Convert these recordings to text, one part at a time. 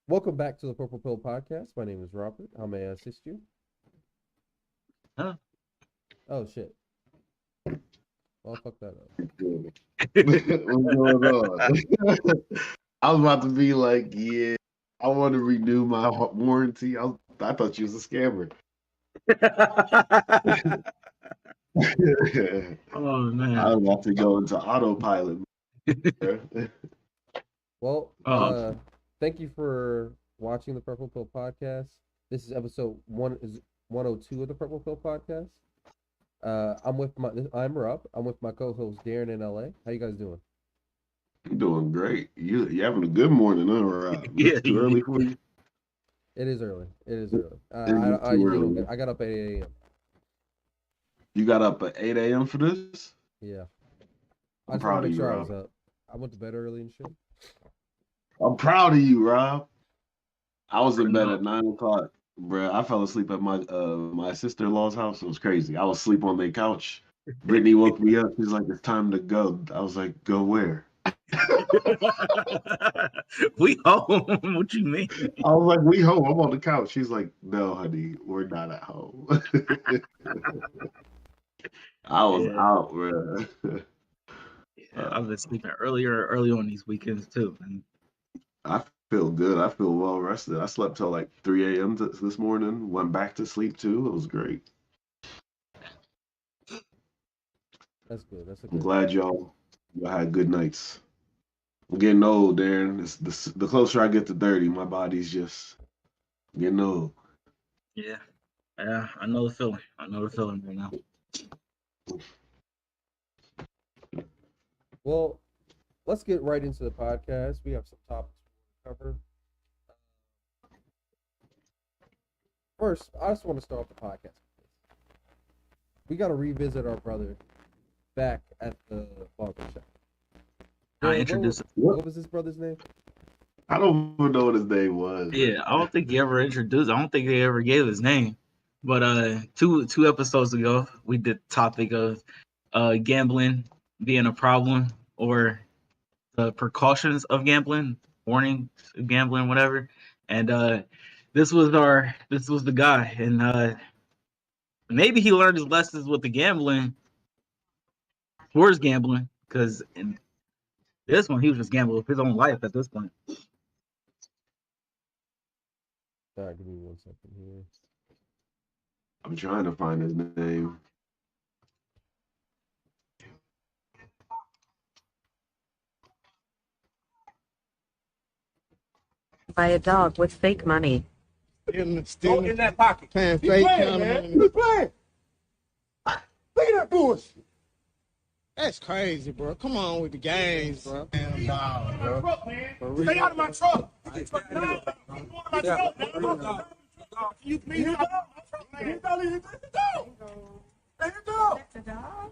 Welcome back to the Purple Pill Podcast. My name is Robert. How may I assist you? Huh? Oh shit. Well, fuck that up. What's going on? I was about to be like, yeah, I want to renew my warranty. I thought you was a scammer. Oh I man. was about to go into autopilot. Well, Oh, thank you for watching the Purple Pill Podcast. This is episode 102 of the Purple Pill Podcast. I'm Rob. I'm with my co-host Darren in LA. How you guys doing? I'm doing great. You having a good morning, huh, Rob? yeah. It's too early for you. It is early. It is early. It's I too usually don't early. I got up at 8 a.m. You got up at 8 a.m. for this? Yeah. I I'm just want proud to of make you, sure I was Rob. up. I went to bed early and shit. I'm proud of you, Rob. I was in bed No. at 9 o'clock, bruh. I fell asleep at my sister-in-law's house. It was crazy. I was asleep on their couch. Brittany woke me up. She's like, "It's time to go." I was like, "Go where?" We home. What you mean? I was like, "We home. I'm on the couch." She's like, "No, honey, we're not at home." I was Yeah, out, bruh. yeah. I've been sleeping early on these weekends too. And I feel good. I feel well rested. I slept till like 3 a.m. This morning. Went back to sleep too. It was great. That's good. That's a I'm good thing. glad y'all had good nights. I'm getting old, Darren. The closer I get to 30, my body's just getting old. yeah, yeah. I know the feeling. I know the feeling right now. Well, let's get right into the podcast. We have some topics to cover. First, I just want to start off the podcast with this. We got to revisit our brother back at the barber shop. I introduced. What was his brother's name? I don't even know what his name was. Yeah, I don't think he ever introduced. I don't think he ever gave his name. But two episodes ago, we did the topic of gambling being a problem or the precautions of gambling, warning of gambling, whatever. And this was the guy, and maybe he learned his lessons with the gambling towards gambling, because in this one he was just gambling with his own life at this point. All right, give me 1 second here. I'm trying to find his name. By a dog with fake money. Go in that pocket. Paying He fake playing, kind man. of He money. playing. Look at that bullshit. That's crazy, bro. Come on with the games, bro. Damn dog, bro. Truck, man. For real. Stay out of my truck. Get your truck down. You going to my truck, man. Can you please leave my truck, man? His dog. That's his dog. That's a dog?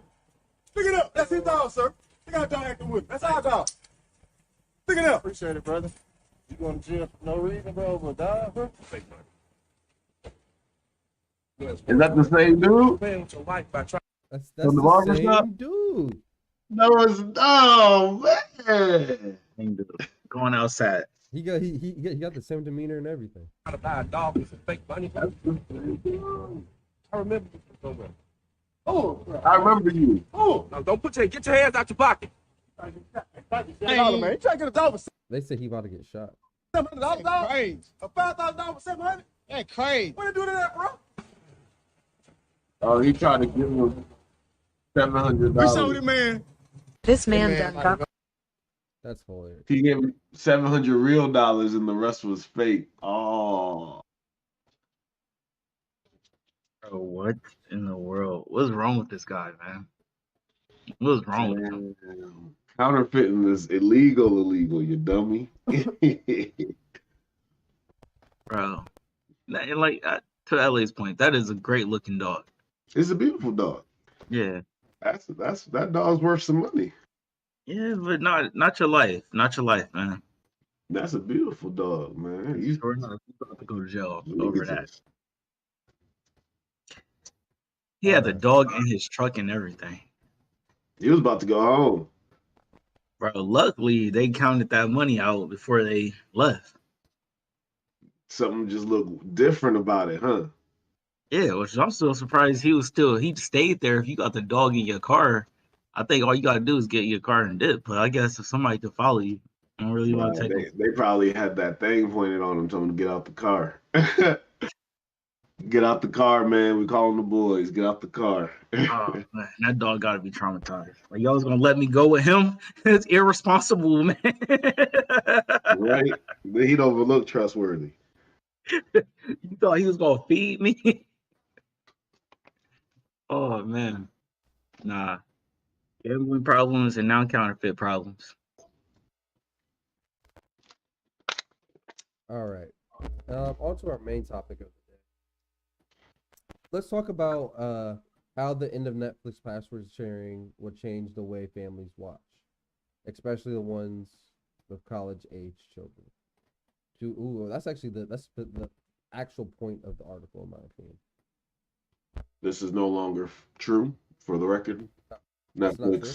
Pick it up. That's his dog, sir. He got a dog acting with. That's our dog. Pick it up. Appreciate it, brother. You going to jail for no reason, bro, but dog, bro? Fake money. Is that the same dude? Playing with your wife by trying. That's From the the barber same shop? dude. No, it's man. And going outside. He got the same demeanor and everything. to buy a dog with some fake money. I remember you so well. Oh, I remember you. oh! Now don't get your hands out your pocket. Hey, man, you trying to get a dog for They say he about to get shot. $700 That's dog? crazy. A $5,000 for $700? That's crazy. What you do to that, bro? Oh, he tried to give him $700. We sold it, man. This man man, done got That's hilarious. He gave him $700 real dollars, and the rest was fake. Oh, Bro, what in the world? What's wrong with this guy, man? What's wrong with him? damn. Counterfeiting is illegal, you dummy. Bro. And like to LA's point, that is a great looking dog. It's a beautiful dog. Yeah. That dog's worth some money. Yeah, but not your life. Not your life, man. That's a beautiful dog, man. You Sure enough, you about to go to jail look over at that. this. He had the dog in his truck and everything. He was about to go home. Bro, luckily they counted that money out before they left. Something just looked different about it, huh? Yeah, which I'm still surprised he stayed there. If you got the dog in your car, I think all you gotta do is get in your car and dip. But I guess if somebody could follow you, I don't really want to Right. take them. They probably had that thing pointed on them, telling them to get out the car. Get out the car, man. We calling the boys. Get out the car. Oh man, that dog gotta be traumatized. Like y'all was gonna let me go with him? It's irresponsible, man. Right? He don't even look trustworthy. You thought he was gonna feed me? Oh man, nah. Gambling problems and now counterfeit problems. All right. On to our main topic of the day. Let's talk about how the end of Netflix password sharing will change the way families watch, especially the ones with college age children. That's actually the actual point of the article, in my opinion. This is no longer true, for the record. That's not true.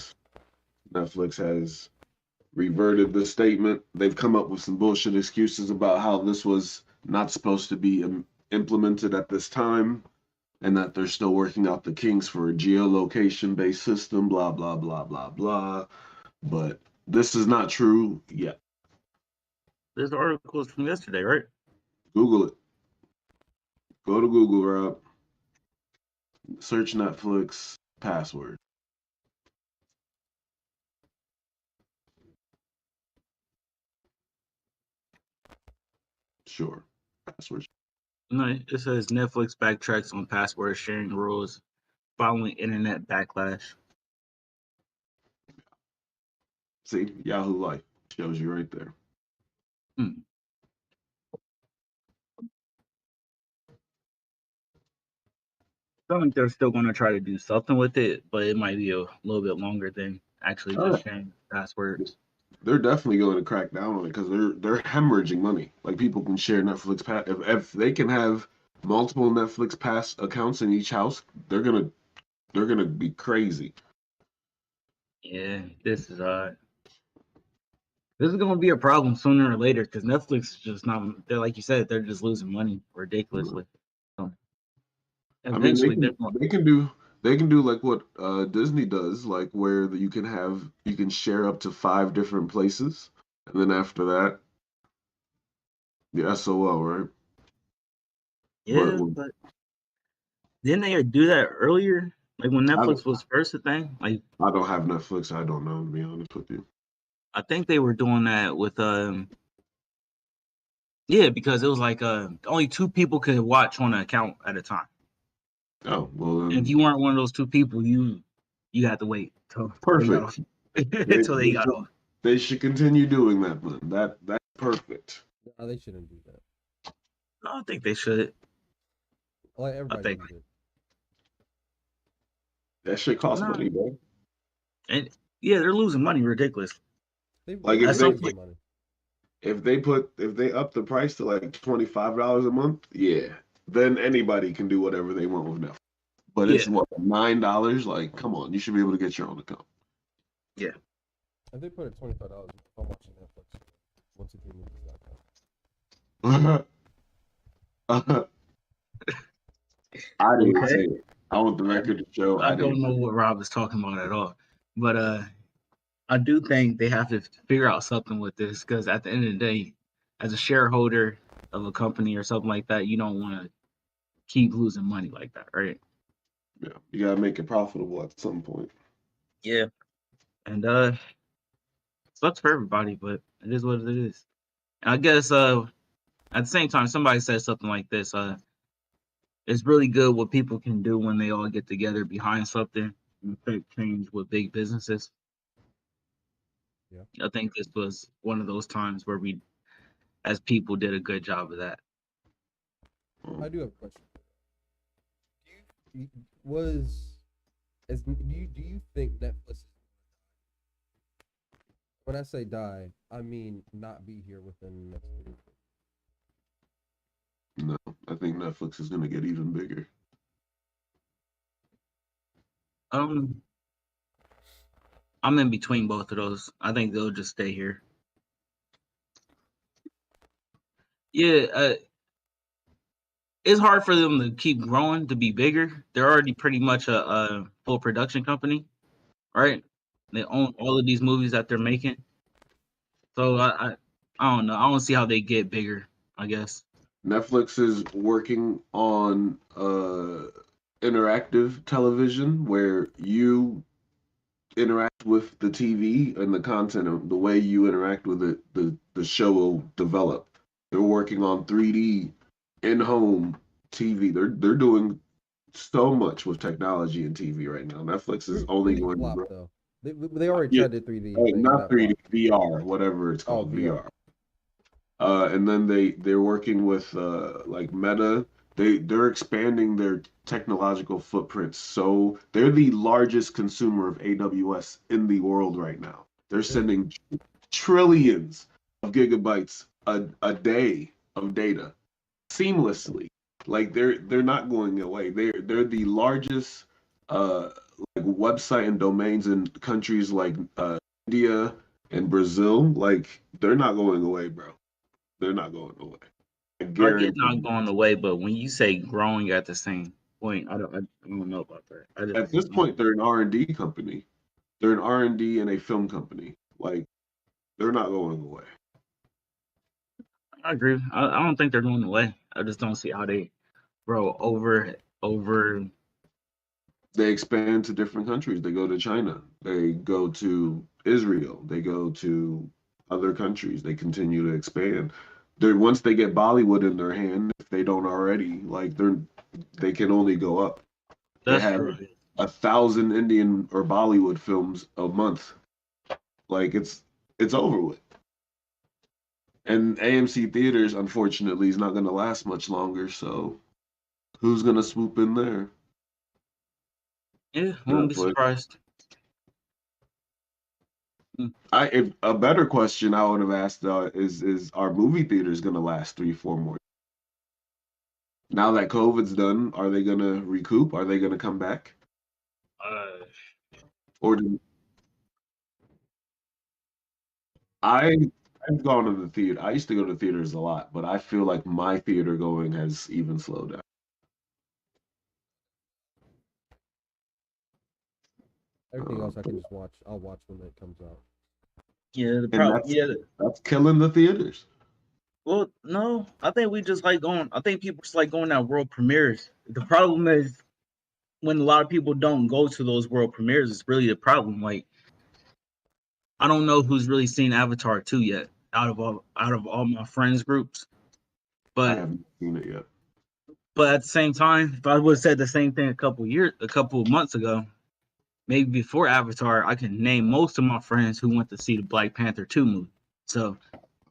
Netflix has reverted the statement. They've come up with some bullshit excuses about how this was not supposed to be implemented at this time, and that they're still working out the kinks for a geolocation-based system, blah, blah, blah, blah, blah. But this is not true yet. This article is from yesterday, right? Google it. Go to Google, Rob. Search Netflix password. Sure. Password. No, it says Netflix backtracks on password sharing rules following internet backlash. See, Yahoo Life shows you right there. I feel like they're still going to try to do something with it, but it might be a little bit longer than actually just sharing passwords. They're definitely going to crack down on it because they're hemorrhaging money. Like people can share Netflix pass if they can have multiple Netflix pass accounts in each house, they're gonna be crazy. Yeah, this is going to be a problem sooner or later because Netflix is just not. They're like you said, they're just losing money ridiculously. So I mean, eventually, they're going. they can do like what Disney does, like where you can share up to 5 different places, and then after that, the SOL, right? Yeah, but didn't they do that earlier? Like when Netflix was first a thing? Like I don't have Netflix. I don't know, to be honest with you. I think they were doing that with yeah, because it was like only 2 people could watch on an account at a time. Oh, well then. And if you weren't one of those 2 people, you had to wait till Perfect. until they got off. They should continue doing that, then. That's perfect. No, they shouldn't do that. I don't think they should. Like everybody needs it. That shit costs money, bro. And yeah, they're losing money ridiculous. Like if they up the price to like $25 a month, yeah, then anybody can do whatever they want with Netflix. But it's what, $9? Like, come on, you should be able to get your own account. Yeah. If they put it $25, I'm watching Netflix. Once again, I didn't say it. I want the record to show. I don't know what Rob is talking about at all. But I do think they have to figure out something with this because at the end of the day, as a shareholder of a company or something like that, you don't want to keep losing money like that, right? Yeah, you gotta make it profitable at some point. Yeah, and sucks for everybody, but it is what it is. And I guess at the same time, somebody said something like this. It's really good what people can do when they all get together behind something and affect change with big businesses. Yeah, I think this was one of those times where we, as people, did a good job of that. I do have a question. Do you think Netflix? When I say die, I mean not be here within the next 3 years. No, I think Netflix is gonna get even bigger. I'm in between both of those. I think they'll just stay here. Yeah, it's hard for them to keep growing to be bigger. They're already pretty much a full production company, right? They own all of these movies that they're making. So I don't know. I don't see how they get bigger, I guess. Netflix is working on interactive television where you interact with the TV and the content, of the way you interact with it, the show will develop. They're working on 3D in-home TV. They're doing so much with technology and TV right now. Netflix is only 3D going to flop grow. though. They already Yeah. tried the 3D thing. and Not that 3D, flopped. VR, whatever it's called, VR. And then they're working with like Meta. They're expanding their technological footprint. So they're the largest consumer of AWS in the world right now. They're sending trillions of gigabytes a day of data seamlessly. Like they're not going away. They're the largest like website and domains in countries like India and Brazil. Like they're not going away, bro. They're not going away. I I get guarantee not you. going away, but when you say growing at the same point, I don't know about that. I just At this point, they're an R&D company. They're an R&D and a film company. Like they're not going away. I agree. I don't think they're going away. I just don't see how they grow over. They expand to different countries. They go to China. They go to Israel. They go to other countries. They continue to expand. Once they get Bollywood in their hand, if they don't already, like they can only go up. They That's have true. 1,000 Indian or Bollywood films a month. Like it's over with. And AMC theaters, unfortunately, is not going to last much longer. So who's going to swoop in there? Yeah, won't be Netflix. surprised. If a better question I would have asked is are movie theaters going to last 3-4 more? Now that COVID's done, are they going to recoup? Are they going to come back? Or I've gone to the theater. I used to go to theaters a lot, but I feel like my theater going has even slowed down. Everything else I can just watch. I'll watch when it comes out. Yeah, the And problem. Yeah, that's killing the theaters. well, no, I think we just like going. I think people just like going at world premieres. The problem is when a lot of people don't go to those world premieres. It's really the problem. Like, I don't know who's really seen Avatar 2 yet out of all my friends groups, I but haven't seen it yet. at the same time, if I would have said the same thing a couple of months ago, maybe before Avatar, I can name most of my friends who went to see the Black Panther 2 movie. So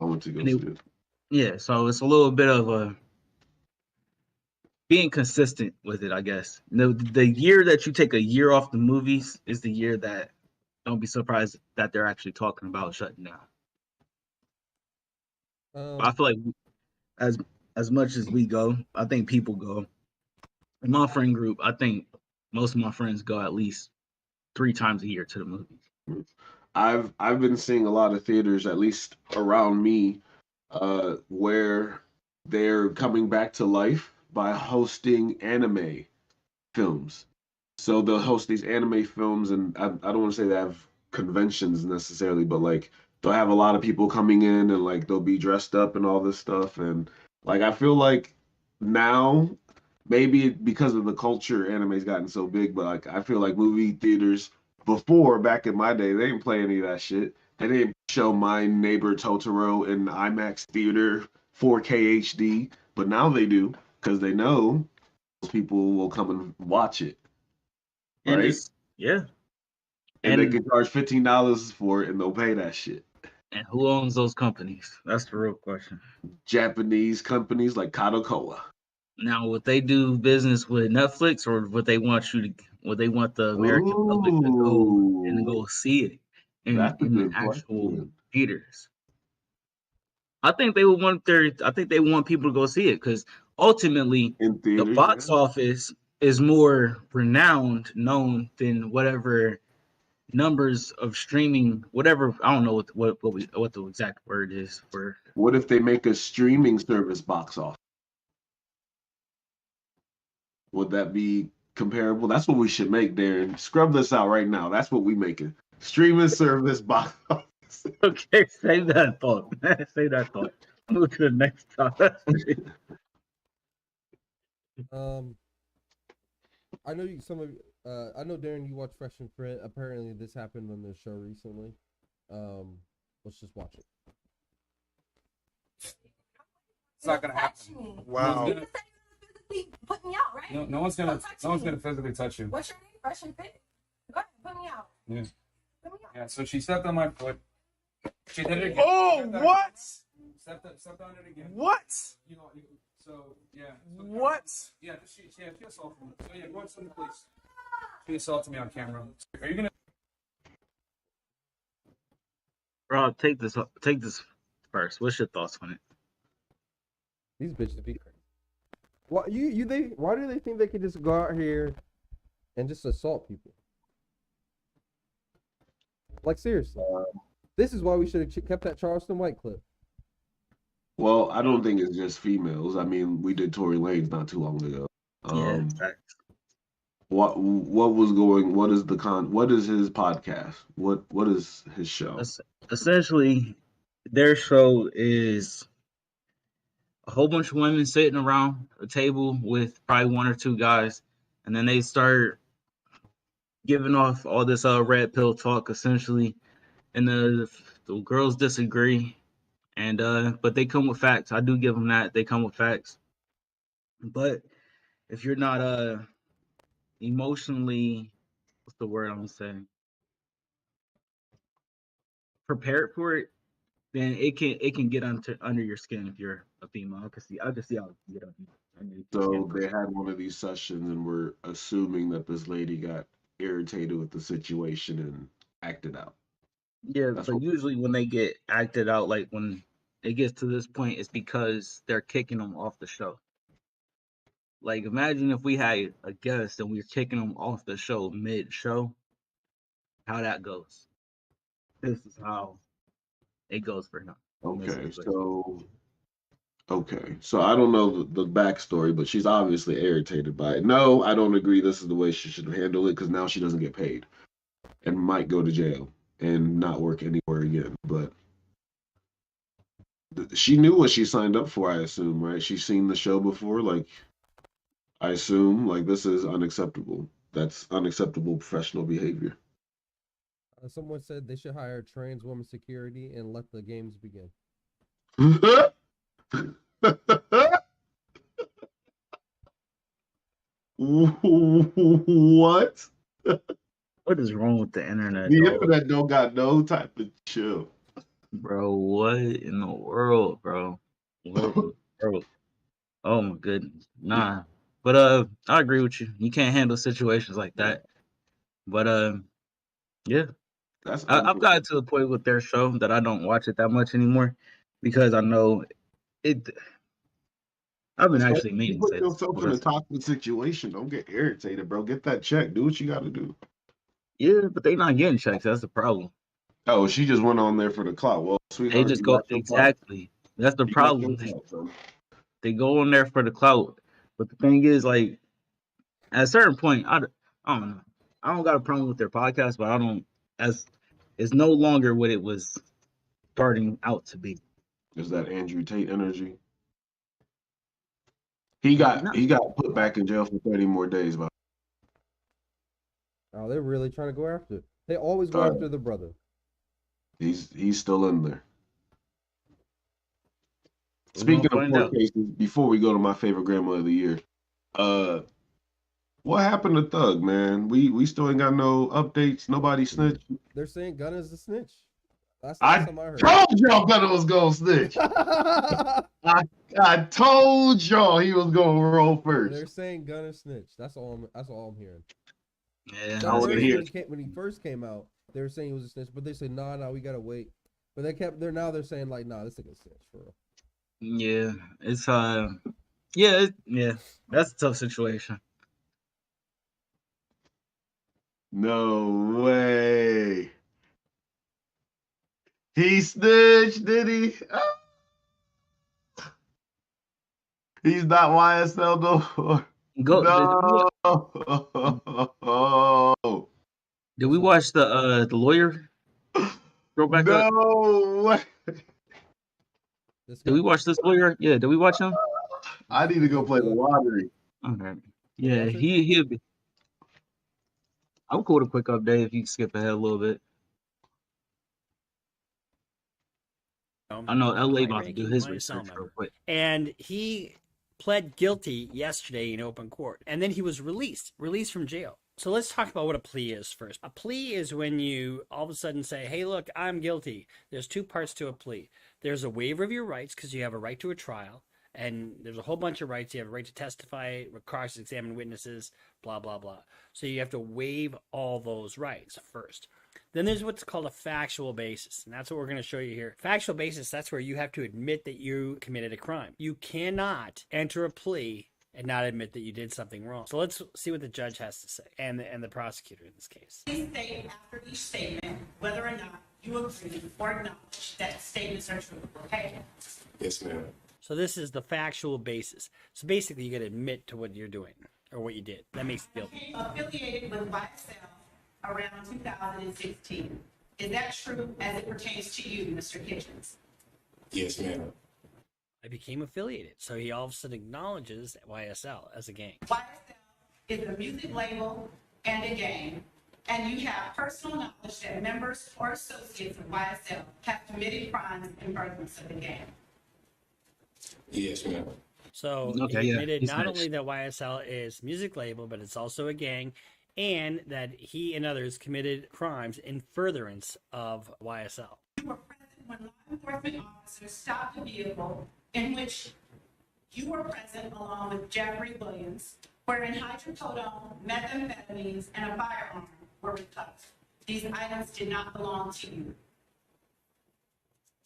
I want to go And see it- it. yeah, so it's a little bit of a being consistent with it, I guess. The year that you take a year off the movies is the year that don't be surprised that they're actually talking about shutting down. But I feel like as much as we go, I think people go. In my friend group, I think most of my friends go at least 3 times a year to the movies. I've been seeing a lot of theaters, at least around me, where they're coming back to life by hosting anime films. So they'll host these anime films, and I don't want to say they have conventions necessarily, but like they'll have a lot of people coming in and like they'll be dressed up and all this stuff. And like I feel like now, maybe because of the culture, anime's gotten so big, but like I feel like movie theaters before, back in my day, they didn't play any of that shit. They didn't show My Neighbor Totoro in IMAX theater 4K HD, but now they do because they know people will come and watch it, And right? yeah. And they And can charge $15 for it, and they'll pay that shit. and who owns those companies? That's the real question. Japanese companies like Kadokawa. Now, would they do business with Netflix, or would they want the American public to go see it That's a in the good actual question. theaters? I think they would want people to go see it because ultimately In the theaters, box yeah. office is more known than whatever numbers of streaming, whatever. I don't know what the exact word is for. What if they make a streaming service box office? Would that be comparable? That's what we should make, Darren. Scrub this out right now. That's what we making. Streaming service box office. Okay, save that thought. Save that thought. Move to the next topic. I know some of I know Darren, you watch Fresh and Fit. Apparently, this happened on their show recently. Let's just watch it. It's not gonna happen. Wow. You said you physically put me out, right? No one's gonna physically touch you. What's your name? Fresh and Fit? Go ahead, put me out. Yeah. Put me out. Yeah. So she stepped on my foot. She did it again. Oh, what? Stepped on it again. What? So yeah. What? Yeah. She assaulted me. So yeah, go to the police. She assaulted me on camera. Are you gonna? Rob, take this first. What's your thoughts on it? These bitches be crazy. Why why do they think they can just go out here and just assault people? Like seriously, this is why we should have kept that Charleston White clip. Well, I don't think it's just females. I mean, we did Tory Lanez not too long ago. Facts. What was going? What is What is his podcast? What is his show? Essentially, their show is a whole bunch of women sitting around a table with probably one or two guys, and then they start giving off all this red pill talk, essentially, and the girls disagree, and but they come with facts. I do give them that. They come with facts, but if you're not emotionally, what's the word I'm saying, prepared for it, then it can get under your skin if you're a female. I can see how it can get under your So skin. they had one of these sessions, and we're assuming that this lady got irritated with the situation and acted out. Yeah, That's but what- usually when they get acted out, like when it gets to this point, it's because they're kicking them off the show. Like, imagine if we had a guest and we were kicking them off the show mid-show, how that goes. This is how it goes for him. Okay, so I don't know the backstory, but she's obviously irritated by it. No, I don't agree. This is the way she should handle it because now she doesn't get paid and might go to jail and not work anywhere again. But she knew what she signed up for, I assume, right? She's seen the show before. Like, I assume, like, this is unacceptable. That's unacceptable professional behavior. Someone said they should hire trans woman security and let the games begin. What? What is wrong with the internet? The dog? internet don't got no type of chill. Bro, what in the world, bro? Bro. Oh my goodness. Nah. But I agree with you. You can't handle situations like that. But yeah. I've gotten to the point with their show that I don't watch it that much anymore because I know it. I've been actually meaning to put say yourself in a this. toxic situation. Don't get irritated, bro. Get that check. Do what you got to do. Yeah, but they not getting checks. That's the problem. Oh, she just went on there for the clout. Well, sweetheart, They just you go got your clout. exactly. That's the You got problem. your clout, son. They go on there for the clout, but the thing is, like, at a certain point, I don't know. I don't got a problem with their podcast, but I don't. As it's no longer what it was starting out to be. Is that Andrew Tate energy? He got put back in jail for 30 more days. But Oh, they're really trying to go after it. They always go after the brother. he's still in there. We're Speaking gonna of find court out. cases, before we go to my favorite grandma of the year, what happened to Thug, man? We still ain't got no updates. Nobody snitched. They're saying Gunna's the snitch. That's the I last time I heard. told y'all Gunna was gonna snitch. I told y'all he was gonna roll They're first. saying Gunna snitch. That's all I'm hearing. Yeah, So I wanna first hear. when he first came out, they were saying he was a snitch, but they said no, we gotta wait. But they're saying like, nah, this nigga's snitch for real. yeah. It's yeah. That's a tough situation. No way. He snitched, did he? He's not YSL no more. Go. No. Did we watch the lawyer? Go back up. No way. This Did we guy? watch this lawyer? Yeah. Did we watch him? I need to go play the lottery. Okay. Yeah. watch it? He'll be. I'm cool to quick update if you can skip ahead a little bit. I know LA about to do his research real quick. And he pled guilty yesterday in open court. And then he was released from jail. So let's talk about what a plea is first. A plea is when you all of a sudden say, hey, look, I'm guilty. There's two parts to a plea. There's a waiver of your rights because you have a right to a trial. And there's a whole bunch of rights. You have a right to testify, cross-examine witnesses, blah, blah, blah. So you have to waive all those rights first. Then there's what's called a factual basis, and that's what we're going to show you here. Factual basis, that's where you have to admit that you committed a crime. You cannot enter a plea and not admit that you did something wrong. So let's see what the judge has to say, and the prosecutor in this case. Please state after each statement whether or not you agree or acknowledge that statements are true, okay? Yes, ma'am. So this is the factual basis. So basically, you got to admit to what you're doing or what you did. That makes you guilty. Affiliated with YSL around 2016. Is that true as it pertains to you, Mr. Kitchens? Yes, ma'am. I became affiliated. So he all of a sudden acknowledges YSL as a gang. YSL is a music label and a gang, and you have personal knowledge that members or associates of YSL have committed crimes in furtherance of the gang. Yes, ma'am. So Okay, he yeah, admitted he's not nice. only that YSL is music label, but it's also a gang, and that he and others committed crimes in furtherance of YSL. You were present when law enforcement officers stopped a vehicle in which you were present along with Jeffrey Williams, wherein hydrocodone, methamphetamines, and a firearm were recovered. These items did not belong to you.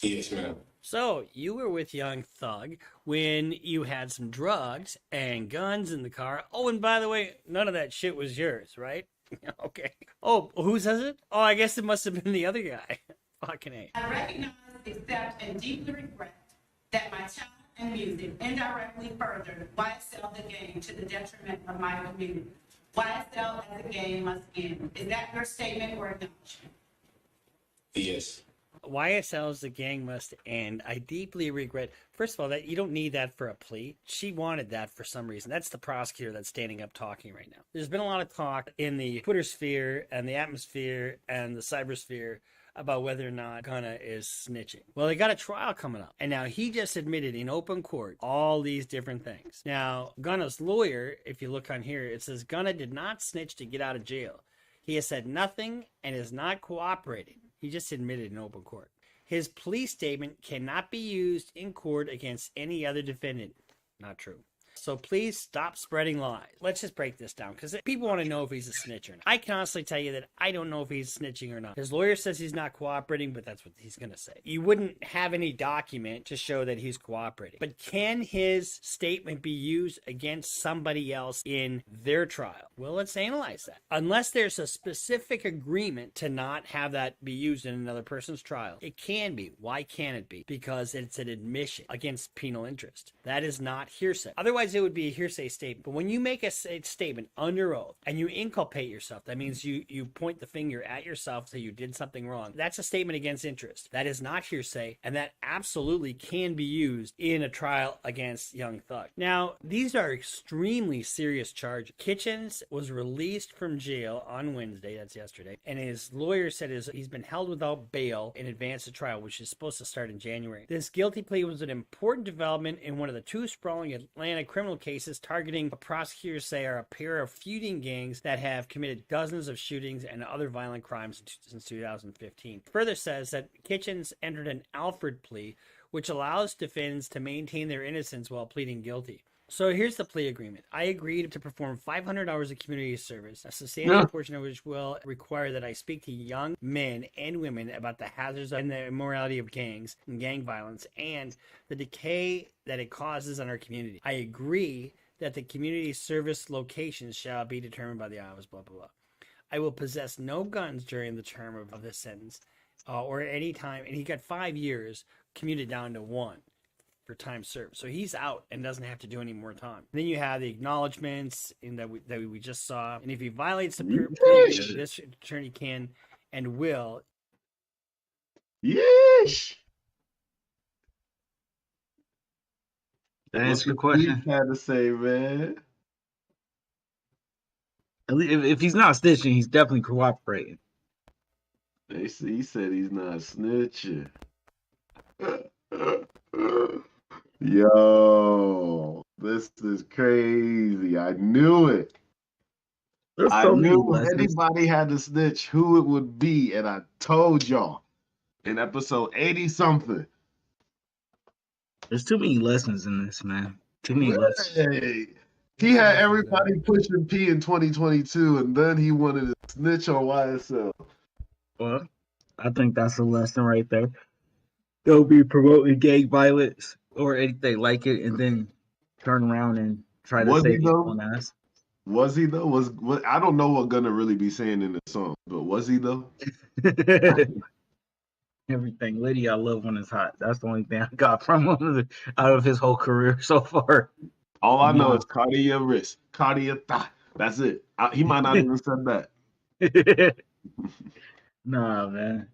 Yes, ma'am. So you were with Young Thug when you had some drugs and guns in the car. Oh, and by the way, none of that shit was yours, right? Okay. Oh, who says it? Oh, I guess it must have been the other guy. Fucking A. I recognize, accept, and deeply regret that my talent and music indirectly furthered YSL the gang to the detriment of my community. YSL as a gang must end. Is that your statement or acknowledgement? Yes. YSL's the gang must end. I deeply regret. First of all, that you don't need that for a plea. She wanted that for some reason. That's the prosecutor that's standing up talking right now. There's been a lot of talk in the Twitter sphere and the atmosphere and the cybersphere about whether or not Gunna is snitching. Well, they got a trial coming up, and now he just admitted in open court all these different things. Now, Gunna's lawyer, if you look on here, it says Gunna did not snitch to get out of jail. He has said nothing and is not cooperating. He just admitted in open court. His plea statement cannot be used in court against any other defendant. Not true. So please stop spreading lies. Let's just break this down because people want to know if he's a snitch or not. I can honestly tell you that I don't know if he's snitching or not. His lawyer says he's not cooperating, but that's what he's going to say. You wouldn't have any document to show that he's cooperating. But can his statement be used against somebody else in their trial? Well, let's analyze that. Unless there's a specific agreement to not have that be used in another person's trial, it can be. Why can it be? Because it's an admission against penal interest. That is not hearsay. Otherwise, it would be a hearsay statement. But when you make a statement under oath and you inculpate yourself, that means you point the finger at yourself so you did something wrong. That's a statement against interest. That is not hearsay, and that absolutely can be used in a trial against Young Thug. Now, these are extremely serious charges. Kitchens was released from jail on Wednesday, that's yesterday, and his lawyer said he's been held without bail in advance of trial, which is supposed to start in January. This guilty plea was an important development in one of the two sprawling Atlanta criminal cases targeting what prosecutors say are a pair of feuding gangs that have committed dozens of shootings and other violent crimes since 2015. Further says that Kitchens entered an Alford plea, which allows defendants to maintain their innocence while pleading guilty. So here's the plea agreement. I agreed to perform 500 hours of community service, a substantial portion of which will require that I speak to young men and women about the hazards and the immorality of gangs and gang violence and the decay that it causes on our community. I agree that the community service locations shall be determined by the Iowas, blah, blah, blah. I will possess no guns during the term of this sentence or any time. And he got 5 years commuted down to 1. for time served. So he's out and doesn't have to do any more time. Then you have the acknowledgments in that we just saw. And if he violates the plea, this attorney can and will. Yeesh. That answers your What question. had to say, man. If he's not snitching, he's definitely cooperating. He said he's not snitching. Yo, this is crazy. I knew it. I knew if anybody had to snitch, who it would be, and I told y'all in episode 80 something. There's too many lessons in this, man. Too many lessons. Hey, he had everybody pushing P in 2022, and then he wanted to snitch on YSL. Well, I think that's a lesson right there. Don't be promoting gang violence or anything like it, and then turn around and try to save your own ass. Was he though? Was I don't know what Gunna really be saying in the song, but was he though? Everything, Liddy, I love when it's hot. That's the only thing I got from him out of his whole career so far. All I know is Cardia wrist, Cardia thigh. That's it. He might not even said that. Nah, man.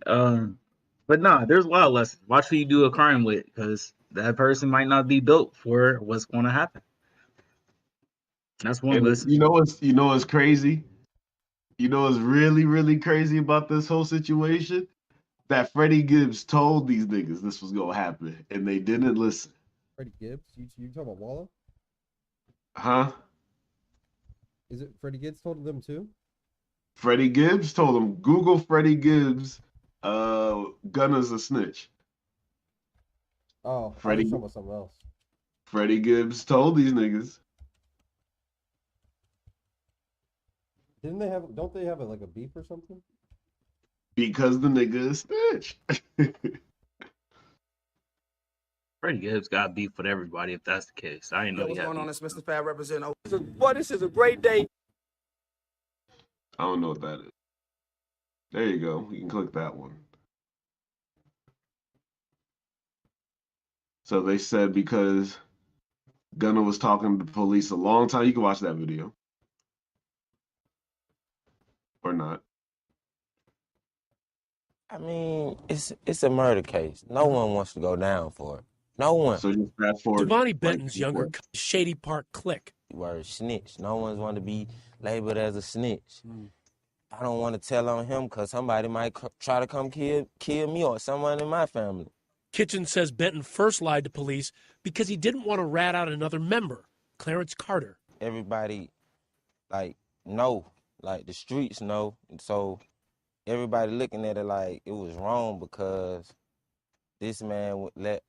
But nah, there's a lot of lessons. Watch who you do a crime with, because that person might not be built for what's going to happen. That's one lesson. You know what's crazy? You know what's really, really crazy about this whole situation? That Freddie Gibbs told these niggas this was gonna happen, and they didn't listen. Freddie Gibbs? You talking about Wallow? Huh? Is it Freddie Gibbs told them too? Freddie Gibbs told them, Google Freddie Gibbs, Gunna's a snitch. Oh, Freddie, I was talking about something else. Freddie Gibbs told these niggas. Don't they have like a beef or something? Because the nigga is snitch. Freddie Gibbs got beef with everybody if that's the case. I didn't know What's he had going on? beef. It's Mr. Fab representing. Boy, this is a great day. I don't know what that is. There you go. You can click that one. So they said because Gunna was talking to the police a long time. You can watch that video. Or not. I mean, it's a murder case. No one wants to go down for it. No one. So just fast forward. Devontae Benton's younger Shady Park clique. Word snitch. No one's want to be labeled as a snitch. I don't want to tell on him because somebody might try to come kill me or someone in my family. Kitchen says Benton first lied to police because he didn't want to rat out another member, Clarence Carter. Everybody, know. The streets know. And so everybody looking at it like it was wrong because this man would let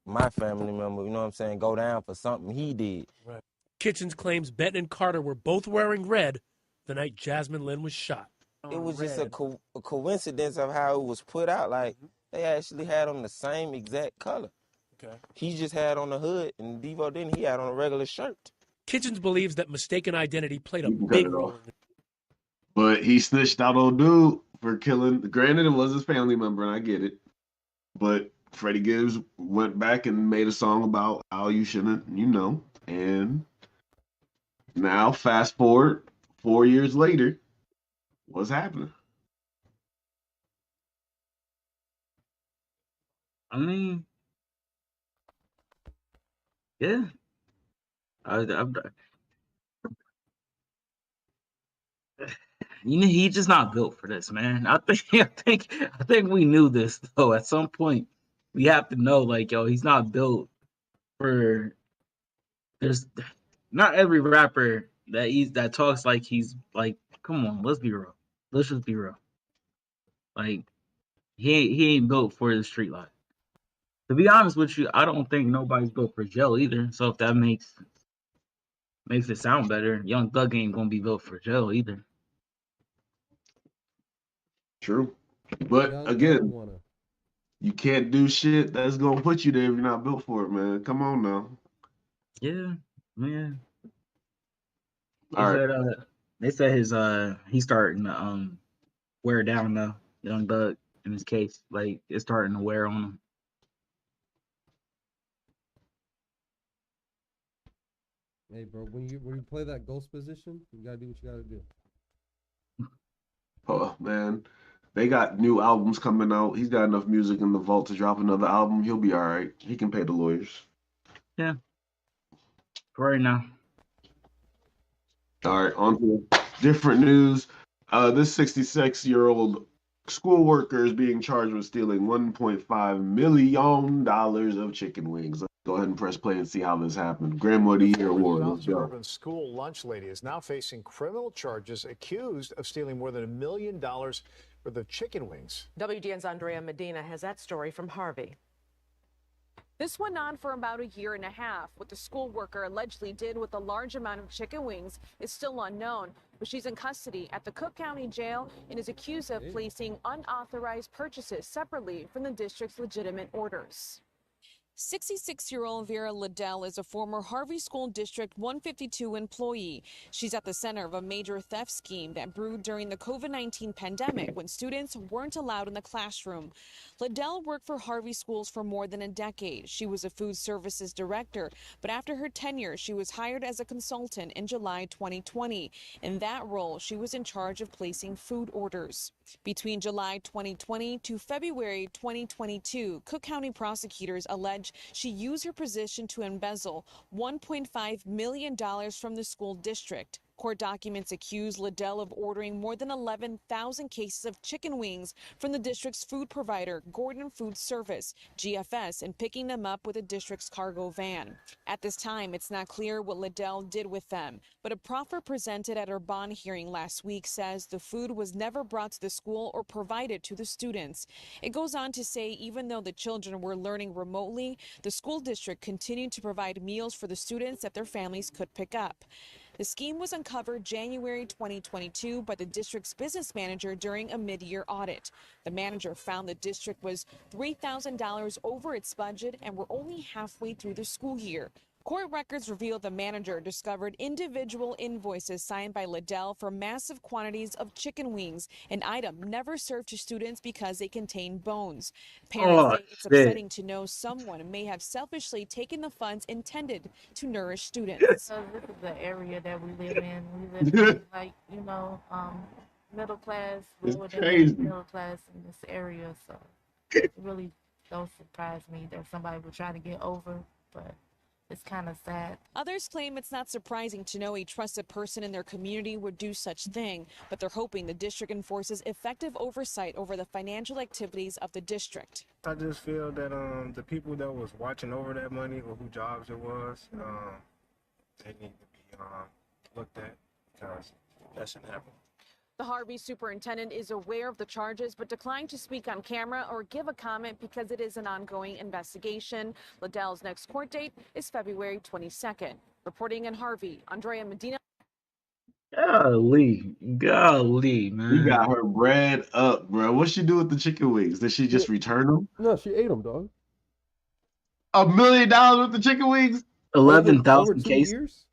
my family member, you know what I'm saying, go down for something he did. Right. Kitchens claims Benton and Carter were both wearing red the night Jasmine Lynn was shot. It was just a coincidence of how it was put out. They actually had on the same exact color. Okay. He just had on the hood, and Devo didn't. He had on a regular shirt. Kitchens believes that mistaken identity played a big role. But he snitched out old dude for killing. Granted, it was his family member, and I get it. But Freddie Gibbs went back and made a song about how you shouldn't, And now, fast forward 4 years later, what's happening? I mean, yeah. He's just not built for this, man. I think we knew this though. At some point, we have to know, he's not built for. There's not every rapper that talks like he's like. Come on, let's be real. Let's just be real. He ain't built for the street life. To be honest with you, I don't think nobody's built for jail either. So if that makes it sound better, Young Thug ain't gonna be built for jail either. True. But again, you can't do shit that's gonna put you there if you're not built for it, man. Come on now. Yeah, man. All right. They said he's starting to wear down the Young Thug in his case. It's starting to wear on him. Hey, bro, when you play that ghost position, you gotta do what you gotta do. Oh man, they got new albums coming out. He's got enough music in the vault to drop another album. He'll be all right. He can pay the lawyers. Yeah. For right now. All right, on to different news. This 66-year-old school worker is being charged with stealing $1.5 million of chicken wings. Let's go ahead and press play and see how this happened. Grandma of the Year award. Let's go. Suburban school lunch lady is now facing criminal charges, accused of stealing more than $1 million worth of chicken wings. WGN's Andrea Medina has that story from Harvey. This went on for about a year and a half. What the school worker allegedly did with a large amount of chicken wings is still unknown, but she's in custody at the Cook County Jail and is accused of placing unauthorized purchases separately from the district's legitimate orders. 66-year-old Vera Liddell is a former Harvey School District 152 employee. She's at the center of a major theft scheme that brewed during the COVID-19 pandemic when students weren't allowed in the classroom. Liddell worked for Harvey Schools for more than a decade. She was a food services director, but after her tenure, she was hired as a consultant in July 2020. In that role, she was in charge of placing food orders. Between July 2020 to February 2022, Cook County prosecutors allege she used her position to embezzle $1.5 million from the school district. Court documents accuse Liddell of ordering more than 11,000 cases of chicken wings from the district's food provider, Gordon Food Service, GFS, and picking them up with the district's cargo van. At this time, it's not clear what Liddell did with them, but a proffer presented at her bond hearing last week says the food was never brought to the school or provided to the students. It goes on to say even though the children were learning remotely, the school district continued to provide meals for the students that their families could pick up. The scheme was uncovered January 2022 by the district's business manager during a mid-year audit. The manager found the district was $3,000 over its budget and were only halfway through the school year. Court records reveal the manager discovered individual invoices signed by Liddell for massive quantities of chicken wings, an item never served to students because they contain bones. Parents say it's upsetting to know someone may have selfishly taken the funds intended to nourish students. So this is the area that we live in. We live in, like, middle class, lower than middle class in this area. So it really don't surprise me that somebody would try to get over, but it's kind of sad. Others claim it's not surprising to know a trusted person in their community would do such thing, but they're hoping the district enforces effective oversight over the financial activities of the district. I just feel that the people that was watching over that money or whose jobs it was, they need to be looked at because that shouldn't happen. The Harvey superintendent is aware of the charges but declined to speak on camera or give a comment because it is an ongoing investigation. Liddell's next court date is February 22nd. Reporting in Harvey, Andrea Medina. Golly, man. You got her bread up, bro. What'd she do with the chicken wings? Did she just return them? No, she ate them, dog. $1 million with the chicken wings? 11,000 cases.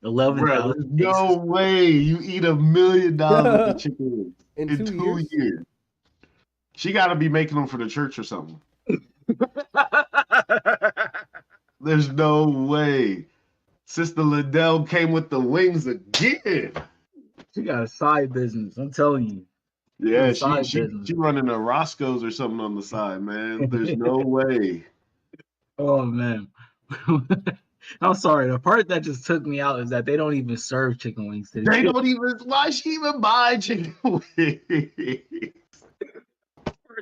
11,000. No way you eat $1 million with the chicken wings in 2 years. She got to be making them for the church or something. There's no way. Sister Liddell came with the wings again. She got a side business. I'm telling you. Yeah, she running a Roscoe's or something on the side, man. There's no way. Oh man. I'm sorry. The part that just took me out is that they don't even serve chicken wings today. They don't even. Why she even buy chicken wings?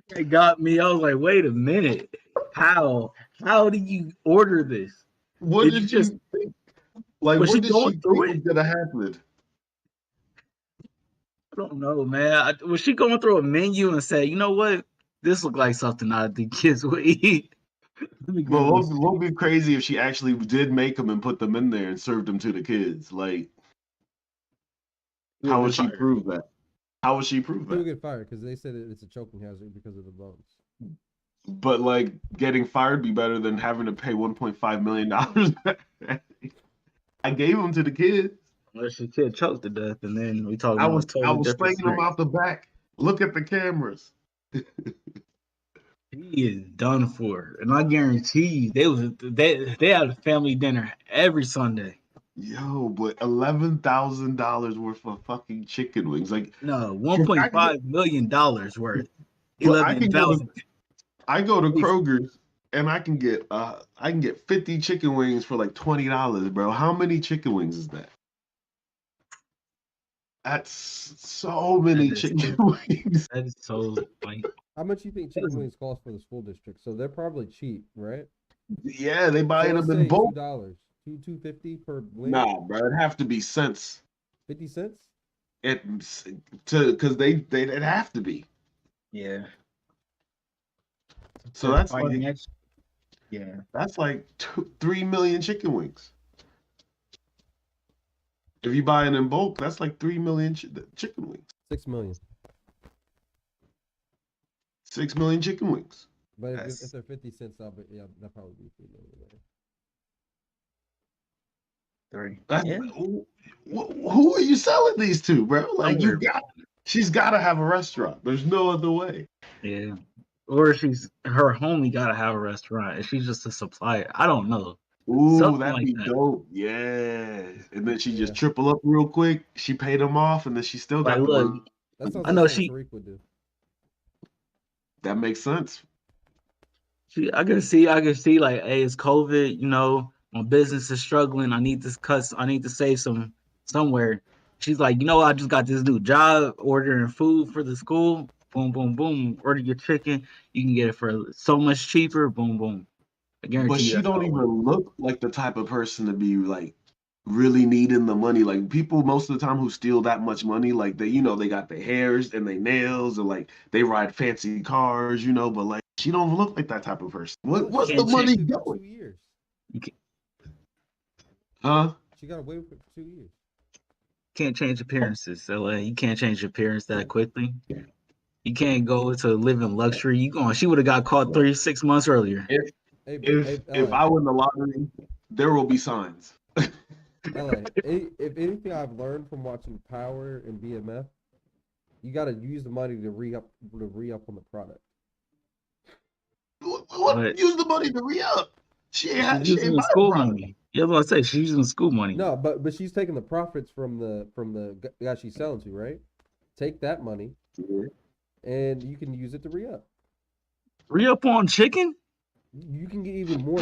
They got me. I was like, wait a minute. How do you order this? What did you just think? Like, what did she think was gonna happen? I don't know, man. Was she going through a menu and say, you know what? This look like something I think kids would eat. Well, what would be crazy if she actually did make them and put them in there and served them to the kids? Like, how would she prove that? How would she prove She'll that? get fired because they said it's a choking hazard because of the bones. But like, getting fired be better than having to pay $1.5 million. I gave them to the kids. Unless the kid choked to death, and then we talked. I was slinging them out the back. Look at the cameras. He is done for, and I guarantee you, they had a family dinner every Sunday. Yo, but $11,000 worth of fucking chicken wings. Like, No, I can get, $1.5 million worth. but I can go to 11,000. I go to Kroger's and I can get 50 chicken wings for like $20, bro. How many chicken wings is that? That's so many That is chicken wings. that is so like How much you think chicken wings cost for the school district? So they're probably cheap, right? Yeah, they So buying let's them in say bulk. $2, $2.50 per wing. Nah, bro, it'd have to be cents. 50 cents. Because it'd have to be. yeah. So that's like Financial- yeah. that's like 3 million chicken wings. If you buy it in bulk, that's like 3 million chicken wings. 6 million. 6 million chicken wings. But if That's- they're 50 cents, that'll probably be 3 million. Right? 3. That's, Yeah. who are you selling these to, bro? Like she's got to have a restaurant. There's no other way. Yeah. Or her homie gotta have a restaurant and she's just a supplier. I don't know. Ooh, Something that'd like be that. dope. Yeah. And then she just triple up real quick. She paid them off, and then she still got Like, the look, money. That sounds I know like something she- Tariq would do. That makes sense. I can see like, hey, it's COVID, my business is struggling. I need to save somewhere. She's like, I just got this new job ordering food for the school. Boom, boom, boom. Order your chicken. You can get it for so much cheaper. Boom, boom. I guarantee But you she that's don't how it even works. look like the type of person to be like really needing the money. Like people most of the time who steal that much money, like they got their hairs and their nails and like they ride fancy cars, but like she don't look like that type of person. What's the Can't money change- For 2 going? years. Huh? She got away with it for 2 years. Can't change appearances. So you can't change appearance that quickly. You can't go to live in luxury. She would have got caught 36 months earlier. If I win the lottery, there will be signs. LA, if anything I've learned from watching Power and BMF, you got to use the money to re-up on the product. What? Use the money to re-up. She ain't She's using buy school a product. money. Yeah, what I say. She's using school money. No, but she's taking the profits from the guy she's selling to, right? Take that money, and you can use it to re-up. Re-up on chicken? You can get even more.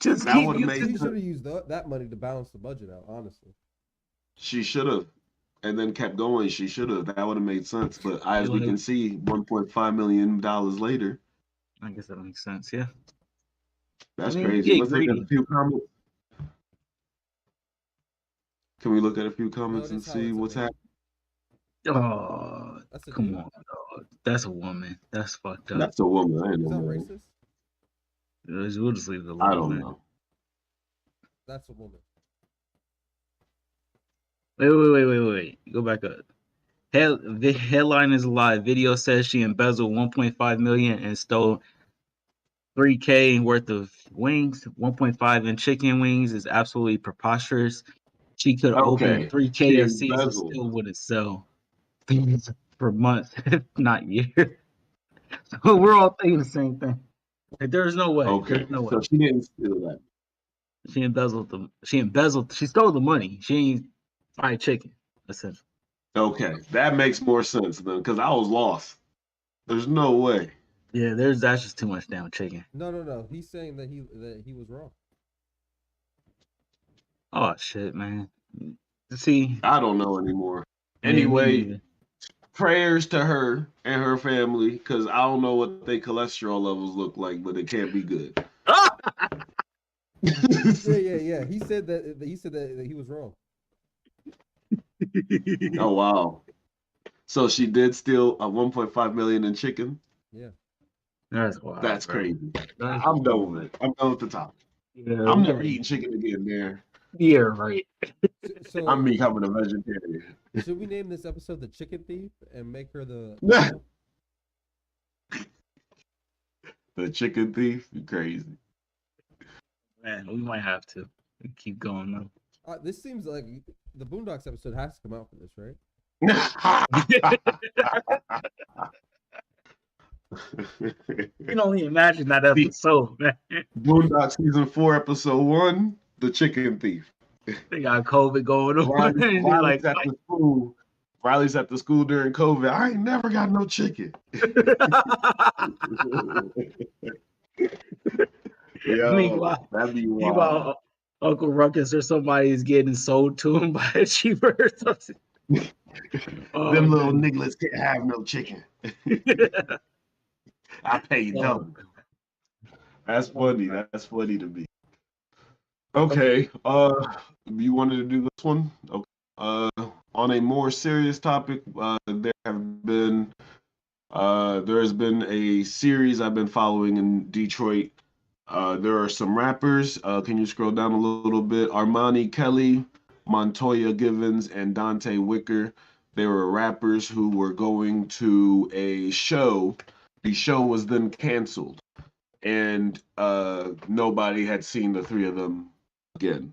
Just That would've made She sense. should have used that money to balance the budget out. Honestly, She should have, and then kept going. She should have. That would have made sense. But as we can see, $1.5 million later. I guess that makes sense. Yeah. That's I mean, crazy. get Let's look at greedy. a few comments. Can we look at a few comments and see what's happening? Oh, That's a come dude? on, dog. That's a woman. That's fucked up. That's a woman. I ain't is no that man. racist? We'll just leave it alone. I don't man. know. That's a woman. Wait. Go back up. The headline is live. Video says she embezzled 1.5 million and stole 3K worth of wings. 1.5 in chicken wings is absolutely preposterous. She could Okay, open 3 she KFCs and embezzled. still wouldn't sell for months, if not years. So we're all thinking the same thing. Like, there's no way. Okay, There's no way. so she didn't steal that. She embezzled them. She stole the money. She ain't fried chicken, essentially. Okay, that makes more sense then, because I was lost. There's no way. Yeah, that's just too much damn chicken. No. He's saying that he was wrong. Oh shit, man. See, I don't know anymore. Yeah, me Anyway, neither. prayers to her and her family, because I don't know what their cholesterol levels look like, but it can't be good. Yeah. He said that he was wrong. Oh wow. So she did steal a 1.5 million in chicken. Yeah. That's wild. That's bro. crazy. That's I'm done with it. I'm done with the topic. Yeah, I'm never eating chicken again there. Yeah, right. So I'm becoming a vegetarian. should we name this episode the Chicken Thief and make her the? The chicken thief? You crazy. Man, we might have to keep going though. This seems like the Boondocks episode has to come out for this, right? You can only imagine that episode, man. Boondock season 4, episode 1, the chicken thief. They got COVID going on. Riley's Like, at the school. Riley's at the school during COVID. I ain't never got no chicken. Yo, meanwhile, that'd be wild. Uncle Ruckus or somebody is getting sold to him by a cheaper or something. Them little nigglets can't have no chicken. I pay you double. That's funny. That's funny to me. Okay. You wanted to do this one? Okay. On a more serious topic, there has been a series I've been following in Detroit. There are some rappers. Can you scroll down a little bit? Armani Kelly, Montoya Givens, and Dante Wicker. They were rappers who were going to a show. The show was then canceled, and nobody had seen the three of them again.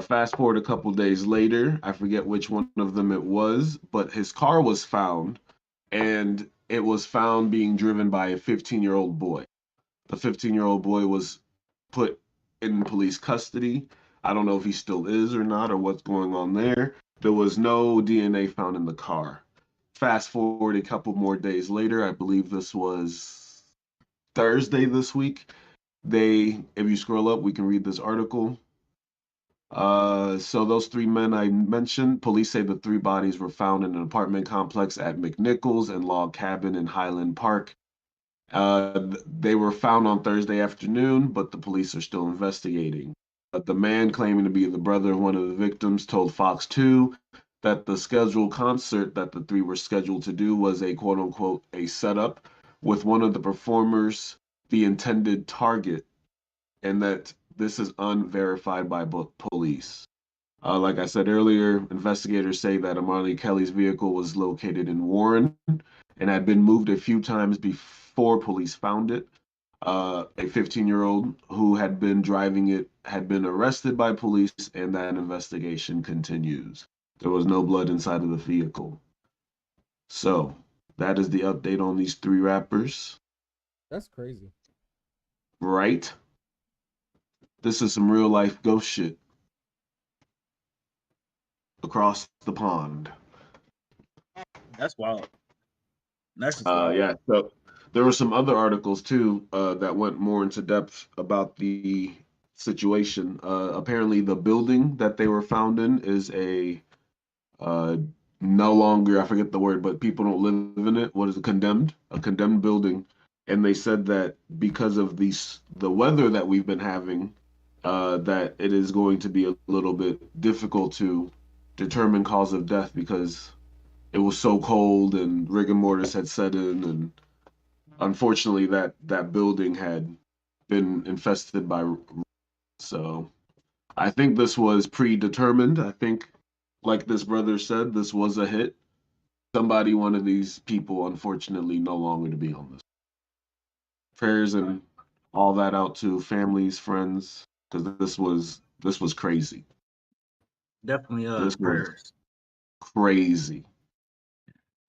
Fast forward a couple days later, I forget which one of them it was, but his car was found, and it was found being driven by a 15-year-old boy. The 15-year-old boy was put in police custody. I don't know if he still is or not, or what's going on there. There was no DNA found in the car. Fast forward a couple more days later, I believe this was Thursday this week. If you scroll up, we can read this article. So those three men I mentioned, police say the three bodies were found in an apartment complex at McNichols and Log Cabin in Highland Park. They were found on Thursday afternoon, but the police are still investigating. But the man claiming to be the brother of one of the victims told Fox 2 that the scheduled concert that the three were scheduled to do was a quote-unquote a setup, with one of the performers the intended target, and that this is unverified by police. Like I said earlier, investigators say that Armani Kelly's vehicle was located in Warren and had been moved a few times before police found it. A 15-year-old who had been driving it had been arrested by police, and that investigation continues. There was no blood inside of the vehicle. So that is the update on these three rappers. That's crazy. Right? This is some real life ghost shit across the pond. That's wild. That's just wild. Yeah. So there were some other articles too that went more into depth about the situation. Apparently, the building that they were found in is a no longer, I forget the word, but people don't live in it. What is it? Condemned? A condemned building. And they said that because of the weather that we've been having, that it is going to be a little bit difficult to determine cause of death because it was so cold and rigor mortis had set in, and unfortunately that building had been infested by. So I think this was predetermined. I think, like this brother said, this was a hit. Somebody wanted these people, unfortunately, no longer to be on this. Prayers and all that out to families, friends, because this was crazy. Definitely This was prayers. Crazy.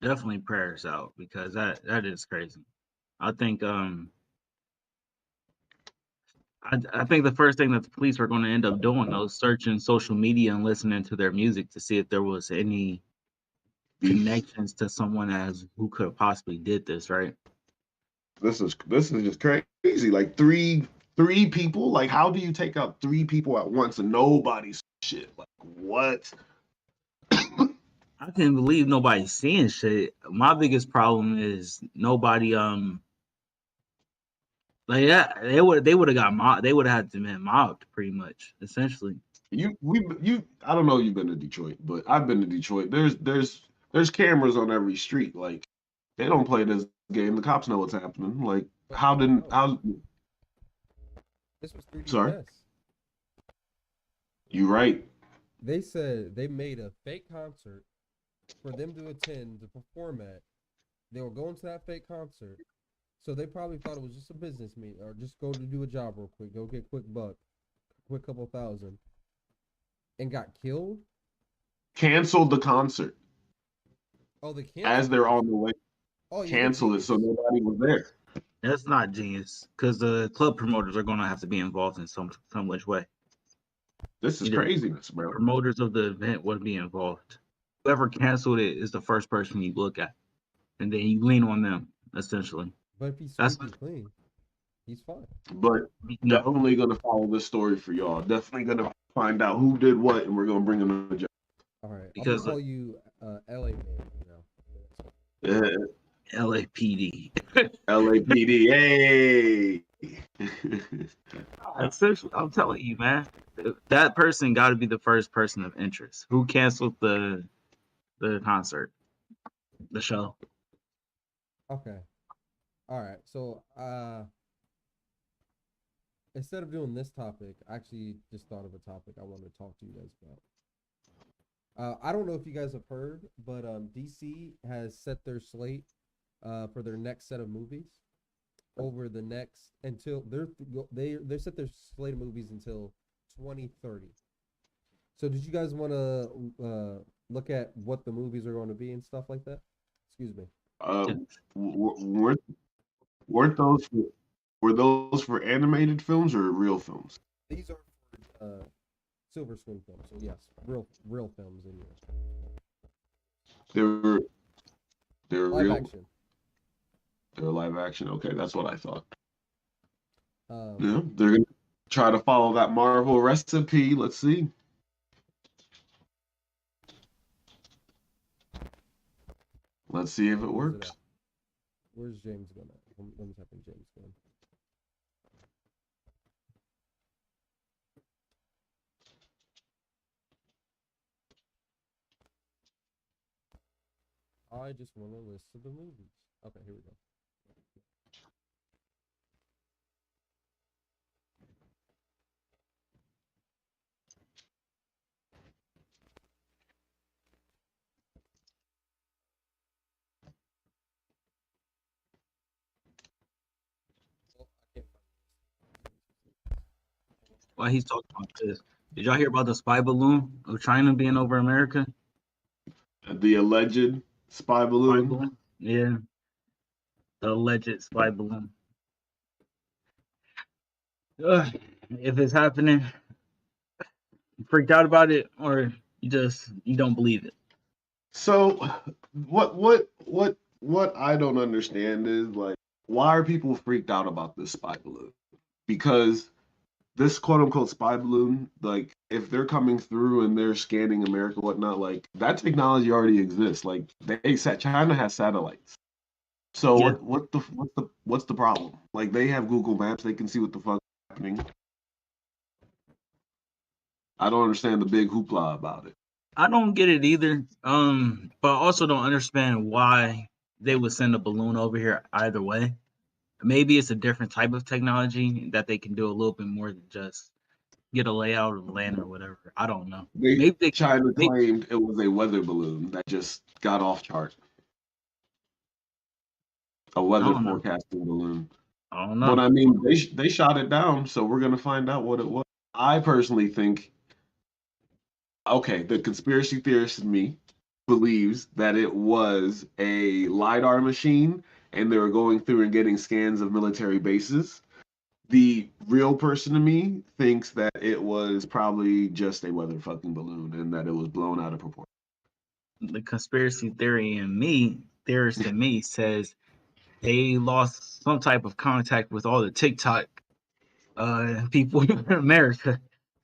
Definitely prayers out, because that is crazy. I think I think the first thing that the police are going to end up doing though is searching social media and listening to their music to see if there was any connections to someone as who could have possibly did this, right? This is just crazy. Like three people. Like, how do you take out three people at once and nobody's shit? Like, what? I can't believe nobody's seeing shit. My biggest problem is nobody like that. They would have got mobbed. They would have had to been mobbed pretty much, essentially. I don't know if you've been to Detroit, but I've been to Detroit. There's cameras on every street. Like, they don't play this game. The cops know what's happening. Like, how this was 3D sorry? chess. You right. They said they made a fake concert for them to attend to perform at. They were going to that fake concert, so they probably thought it was just a business meeting or just go to do a job real quick, go get quick buck, quick couple thousand, and got killed. Canceled the concert. Oh, they canceled as they're on the way. Oh, yeah, Canceled it so nobody was there. That's not genius because the club promoters are going to have to be involved in some which way. This is craziness, bro. Promoters of the event would be involved. Whoever canceled it is the first person you look at, and then you lean on them essentially. But if he's That's squeaky clean, he's fine. But definitely gonna follow this story for y'all. Definitely gonna find out who did what, and we're gonna bring them to jail. All right, Because, I'm gonna call you LA man. LAPD. LAPD, hey. Essentially, I'm telling you, man, that person got to be the first person of interest. Who canceled the concert, the show? Okay. All right. So, instead of doing this topic, I actually just thought of a topic I wanted to talk to you guys about. I don't know if you guys have heard, but DC has set their slate for their next set of movies over the next until they set their slate of movies until 2030. So, did you guys want to look at what the movies are going to be and stuff like that? Excuse me. Weren't those were those for animated films or real films? These are for Silver Screen films. So yes, real films in here. They're Live real. action. They're live action. Okay, that's what I thought. Um, Yeah, they're gonna try to follow that Marvel recipe. Let's see. Let's see if it works. Where's James Gunn at? Let me type in James Gunn. I just want a list of the movies. Okay, here we go. Why he's talking about this? Did y'all hear about the spy balloon of China being over America? The alleged spy balloon. Yeah, the alleged spy balloon. If it's happening, you freaked out about it, or you don't believe it. So, what I don't understand is like, why are people freaked out about this spy balloon? Because this quote unquote spy balloon, like, if they're coming through and they're scanning America, whatnot, like that technology already exists. Like China has satellites. So Yeah. what's the problem? Like they have Google Maps, they can see what the fuck is happening. I don't understand the big hoopla about it. I don't get it either. But I also don't understand why they would send a balloon over here either way. Maybe it's a different type of technology that they can do a little bit more than just get a layout of the land or whatever. I don't know. China claimed it was a weather balloon that just got off chart. A weather forecasting balloon. I don't know. But I mean, they shot it down, so we're gonna find out what it was. I personally think, okay, the conspiracy theorist in me believes that it was a LiDAR machine and they were going through and getting scans of military bases. The real person in me thinks that it was probably just a weather fucking balloon and that it was blown out of proportion. The conspiracy theorist in me says they lost some type of contact with all the TikTok people in America.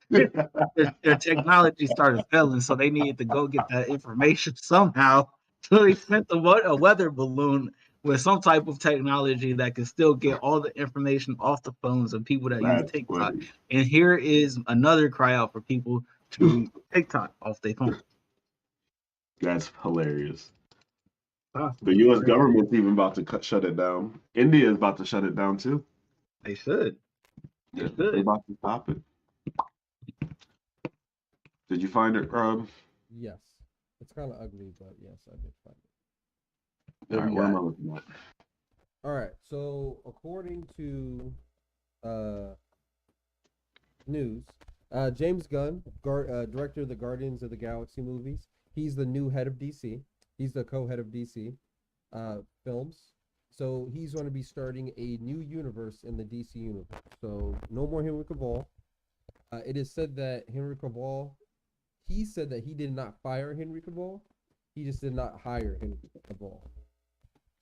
Their technology started failing, so they needed to go get that information somehow. So they sent a weather balloon with some type of technology that can still get all the information off the phones of people that use TikTok. Funny. And here is another cry out for people to TikTok off their phone. That's hilarious. The U.S. government's even about to shut it down. India is about to shut it down too. They should. They're about to stop it. Did you find it, Rob? Yes. It's kind of ugly, but yes, I did find it. All right, what am I looking at? All right. So according to news, James Gunn, director of the Guardians of the Galaxy movies, he's the new head of DC. He's the co-head of DC films. So he's going to be starting a new universe in the DC universe. So no more Henry Cavill. It is said that Henry Cavill, he said that he did not fire Henry Cavill. He just did not hire Henry Cavill.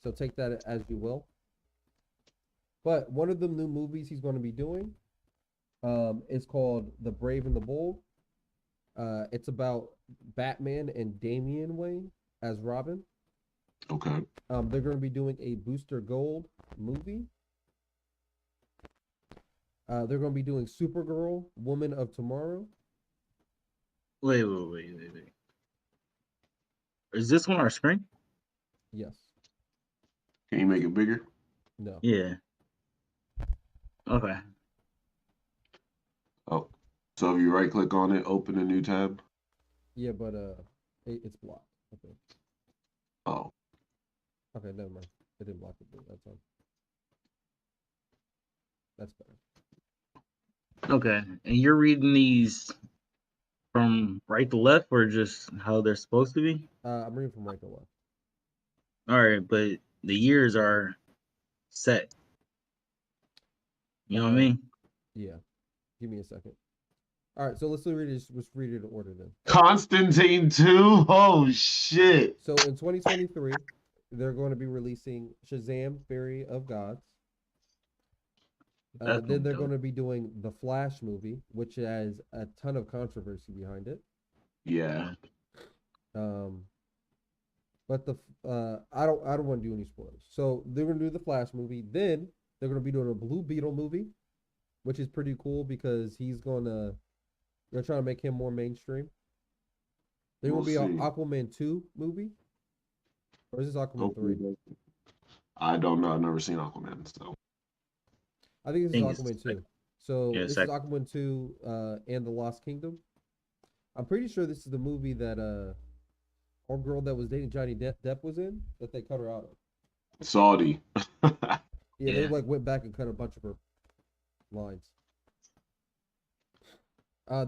So take that as you will. But one of the new movies he's going to be doing is called The Brave and the Bold. It's about Batman and Damian Wayne as Robin. Okay. They're going to be doing a Booster Gold movie. They're going to be doing Supergirl, Woman of Tomorrow. Wait. Is this on our screen? Yes. Can you make it bigger? No. Yeah. Okay. Oh, so if you right click on it, open a new tab. Yeah, but it's blocked. Okay. Oh. Okay, never mind. It didn't block it. That's on. That's better. Okay. And you're reading these from right to left, or just how they're supposed to be? I'm reading from right to left. All right, but the years are set. You know what I mean? Yeah. Give me a second. All right, so let's read it in order then. Constantine 2? Oh, shit. So in 2023, they're going to be releasing Shazam! Fury of Gods. Then they're going to be doing the Flash movie, which has a ton of controversy behind it. Yeah. But I don't want to do any spoilers. So they're going to do the Flash movie. Then they're going to be doing a Blue Beetle movie, which is pretty cool because they're trying to make him more mainstream. There will be an Aquaman 2 movie. Or is this Aquaman 3? I don't know. I've never seen Aquaman, so. I think this is Aquaman 2. So yeah, this is Aquaman 2 and the Lost Kingdom. I'm pretty sure this is the movie that our girl that was dating Johnny Depp was in, that they cut her out of. Saudi. Yeah, they went back and cut a bunch of her lines.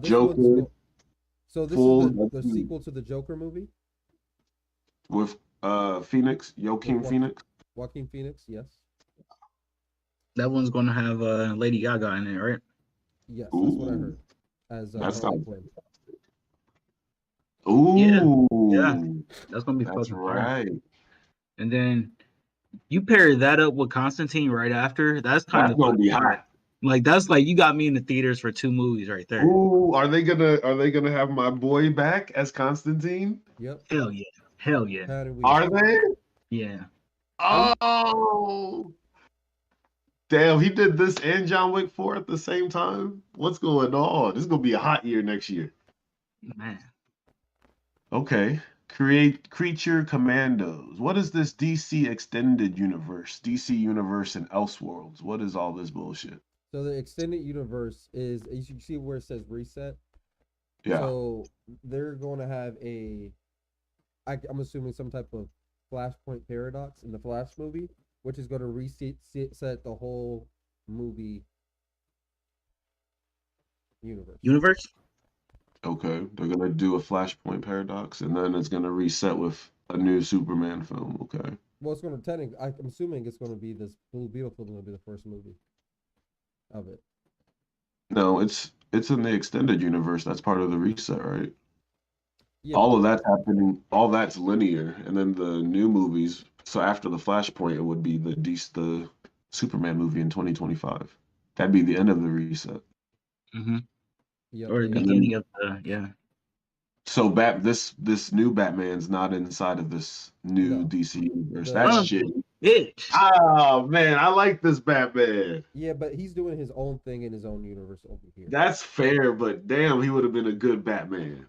Joker. So this is the sequel to the Joker movie with Phoenix, Joaquin Phoenix. Joaquin Phoenix, yes. That one's gonna have Lady Gaga in it, right? Yes, that's what I heard. As that's Harley Quinn. Ooh, yeah, that's gonna be that's fucking right. fun. And then you pair that up with Constantine right after. That's kind of gonna be hot. Like that's like you got me in the theaters for 2 movies right there. Ooh, are they gonna have my boy back as Constantine? Yep. Hell yeah. Are they? Yeah. Oh, damn! He did this and John Wick 4 at the same time. What's going on? This is gonna be a hot year next year. Man. Okay. Create Creature Commandos. What is this DC Extended Universe? DC Universe and Elseworlds. What is all this bullshit? So the extended universe is, as you can see where it says reset. Yeah. So they're going to have I'm assuming some type of Flashpoint paradox in the Flash movie, which is going to reset the whole movie universe. Okay. They're gonna do a Flashpoint paradox, and then it's gonna reset with a new Superman film. Okay. Well, it's going to I'm assuming it's going to be this Blue Beetle film. Going to be the first movie of it. No, it's in the extended universe. That's part of the reset, right? Yeah. All of that's happening. All that's linear, and then the new movies. So after the Flashpoint, it would be the Superman movie in 2025. That'd be the end of the reset. Mm-hmm. Yep, Or the beginning of the So this new Batman's not inside of this new DC universe. That's shit. Bitch. Oh man, I like this Batman. Yeah, but he's doing his own thing in his own universe over here. That's fair, but damn, he would have been a good Batman.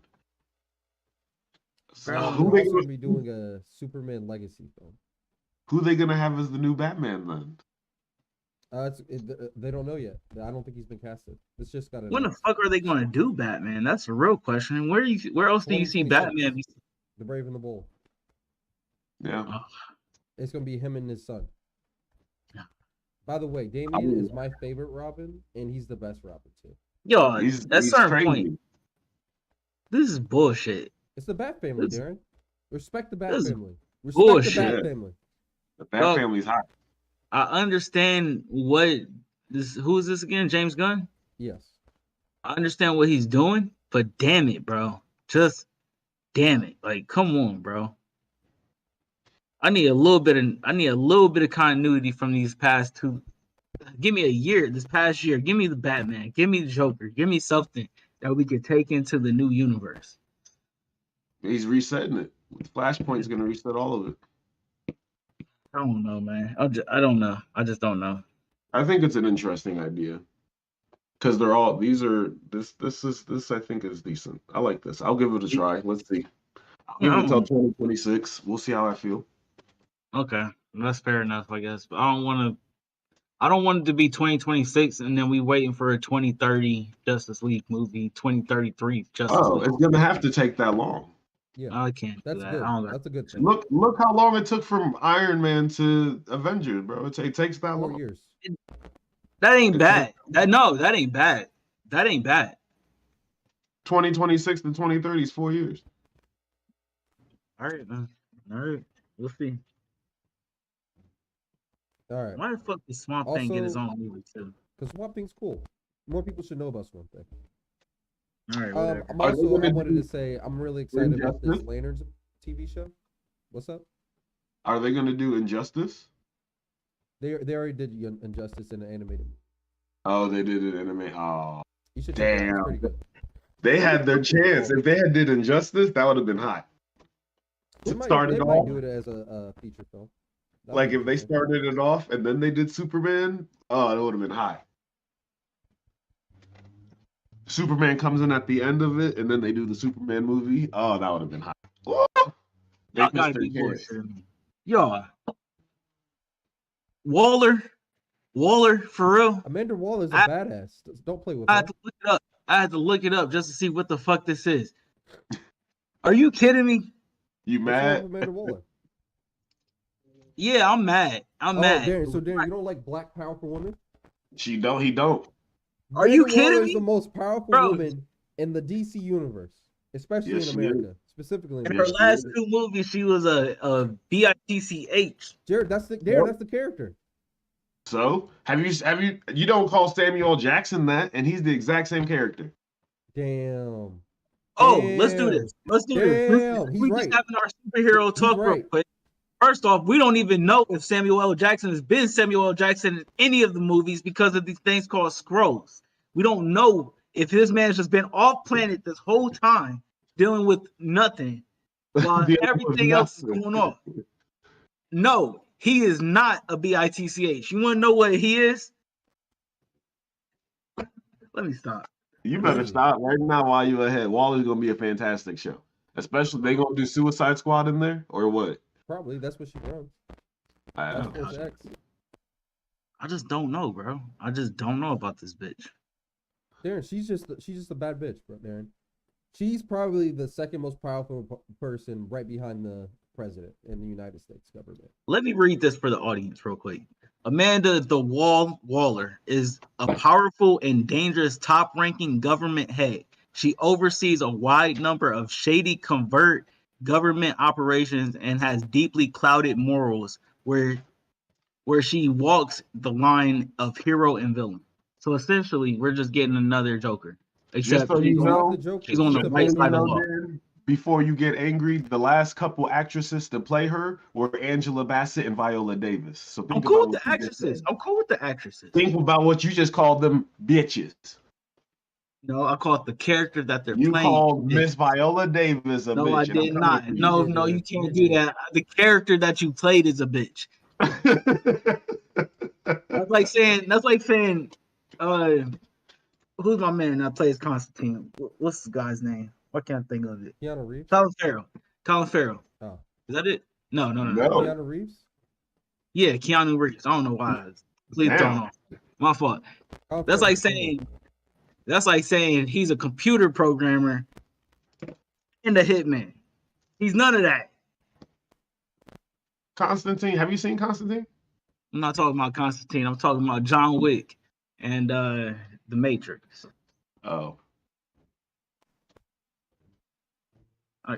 So They're who also going to be doing a Superman Legacy film. who they gonna have as the new Batman then? They don't know yet. I don't think he's been casted. It's just got. When the fuck are they going to do Batman? That's a real question. Where else do you see Batman? The Brave and the Bold. Yeah. It's gonna be him and his son. Yeah. By the way, Damian is my favorite Robin, and he's the best Robin too. Yo, at certain point, this is bullshit. It's the Bat family, Darren. Respect the Bat family. Respect Bullshit. the Bat family. The Bat family's hot. I understand what this. Who is this again? James Gunn. Yes. I understand what he's doing, but damn it, bro. Just damn it. Like, come on, bro. I need a little bit of continuity from these past two. Give me a year, this past year. Give me the Batman. Give me the Joker. Give me something that we could take into the new universe. He's resetting it. Flashpoint's gonna reset all of it. I don't know, man. I don't know. I just don't know. I think it's an interesting idea. Because they're all this I think is decent. I like this. I'll give it a try. Let's see. I'll give it until 2026. We'll see how I feel. Okay, that's fair enough, I guess. But I don't want it to be 2026 and then we waiting for a 2030 Justice League movie, 2033 Justice League. It's gonna have to take that long. Yeah, I can't. That's do that. good. I don't That's a good thing. Look how long it took from Iron Man to Avengers, bro. It takes that 4 long. years. That ain't bad. That ain't bad. That ain't bad. 2026 to 2030 is 4 years. All right, man. All right, we'll see. All right. Why the fuck did Swamp Thing get his own movie too? Because Swamp Thing's cool. More people should know about Swamp Thing. All right, whatever. I wanted to say I'm really excited about this Lanterns TV show. What's up? Are they gonna do Injustice? They already did Injustice in the animated. Oh, they did it anime. Oh, you should check it out. It's damn. pretty good. They had their chance. If they had did Injustice, that would have been hot. They might do it as a feature film. Like if they started it off and then they did Superman, oh, it would have been hot. Superman comes in at the end of it, and then they do the Superman movie. Oh, that would have been hot. Woo! Y'all gotta be bullshitting me. Yo, Waller, for real. Amanda Waller's a badass. Don't play with I her. had to look it up. I had to look it up just to see what the fuck this is. Are you kidding me? You mad? Amanda Waller. Yeah, I'm mad. I'm mad. Darren, so Darren, you don't like black powerful women? He don't. Are you Amanda kidding Waller me? is the most powerful woman in the DC universe, especially Yes, in she America, specifically. In her last two movies, she was a bitch. Jared, that's the character. So have you don't call Samuel Jackson that, and he's the exact same character. Damn. Oh, let's do this. Let's do this. He's We right. just having our superhero talk real quick. First off, we don't even know if Samuel L. Jackson has been Samuel L. Jackson in any of the movies because of these things called scrolls. We don't know if this man has just been off planet this whole time dealing with nothing while everything else is going on. No, he is not a bitch. You want to know what he is? Let me stop. You better stop right now while you're ahead. Waller's gonna be a fantastic show. Especially they gonna do Suicide Squad in there or what? Probably that's what she runs. I just don't know, bro. I just don't know about this bitch. Darren, she's just a bad bitch, bro. Darren, she's probably the second most powerful person right behind the president in the United States government. Let me read this for the audience real quick. Amanda Waller is a powerful and dangerous top-ranking government head. She oversees a wide number of shady covert government operations and has deeply clouded morals where she walks the line of hero and villain. So essentially, we're just getting another Joker. Except so you know, she's on the right side of the law. Before you get angry, the last couple actresses to play her were Angela Bassett and Viola Davis. So I'm cool with the actresses. I'm cool with the actresses. Think about what you just called them bitches. No, I call it the character that they're You playing. called Miss Viola Davis a bitch. No, I did not. No, you can't do that. The character that you played is a bitch. That's like saying, who's my man that plays Constantine? What's the guy's name? Why can't I think of it? Keanu Reeves. Colin Farrell. Oh, is that it? No. Keanu Reeves. Yeah, Keanu Reeves. I don't know why. Please don't know. My fault. That's like saying he's a computer programmer and a hitman. He's none of that. Constantine, have you seen Constantine? I'm not talking about Constantine. I'm talking about John Wick and The Matrix. Oh.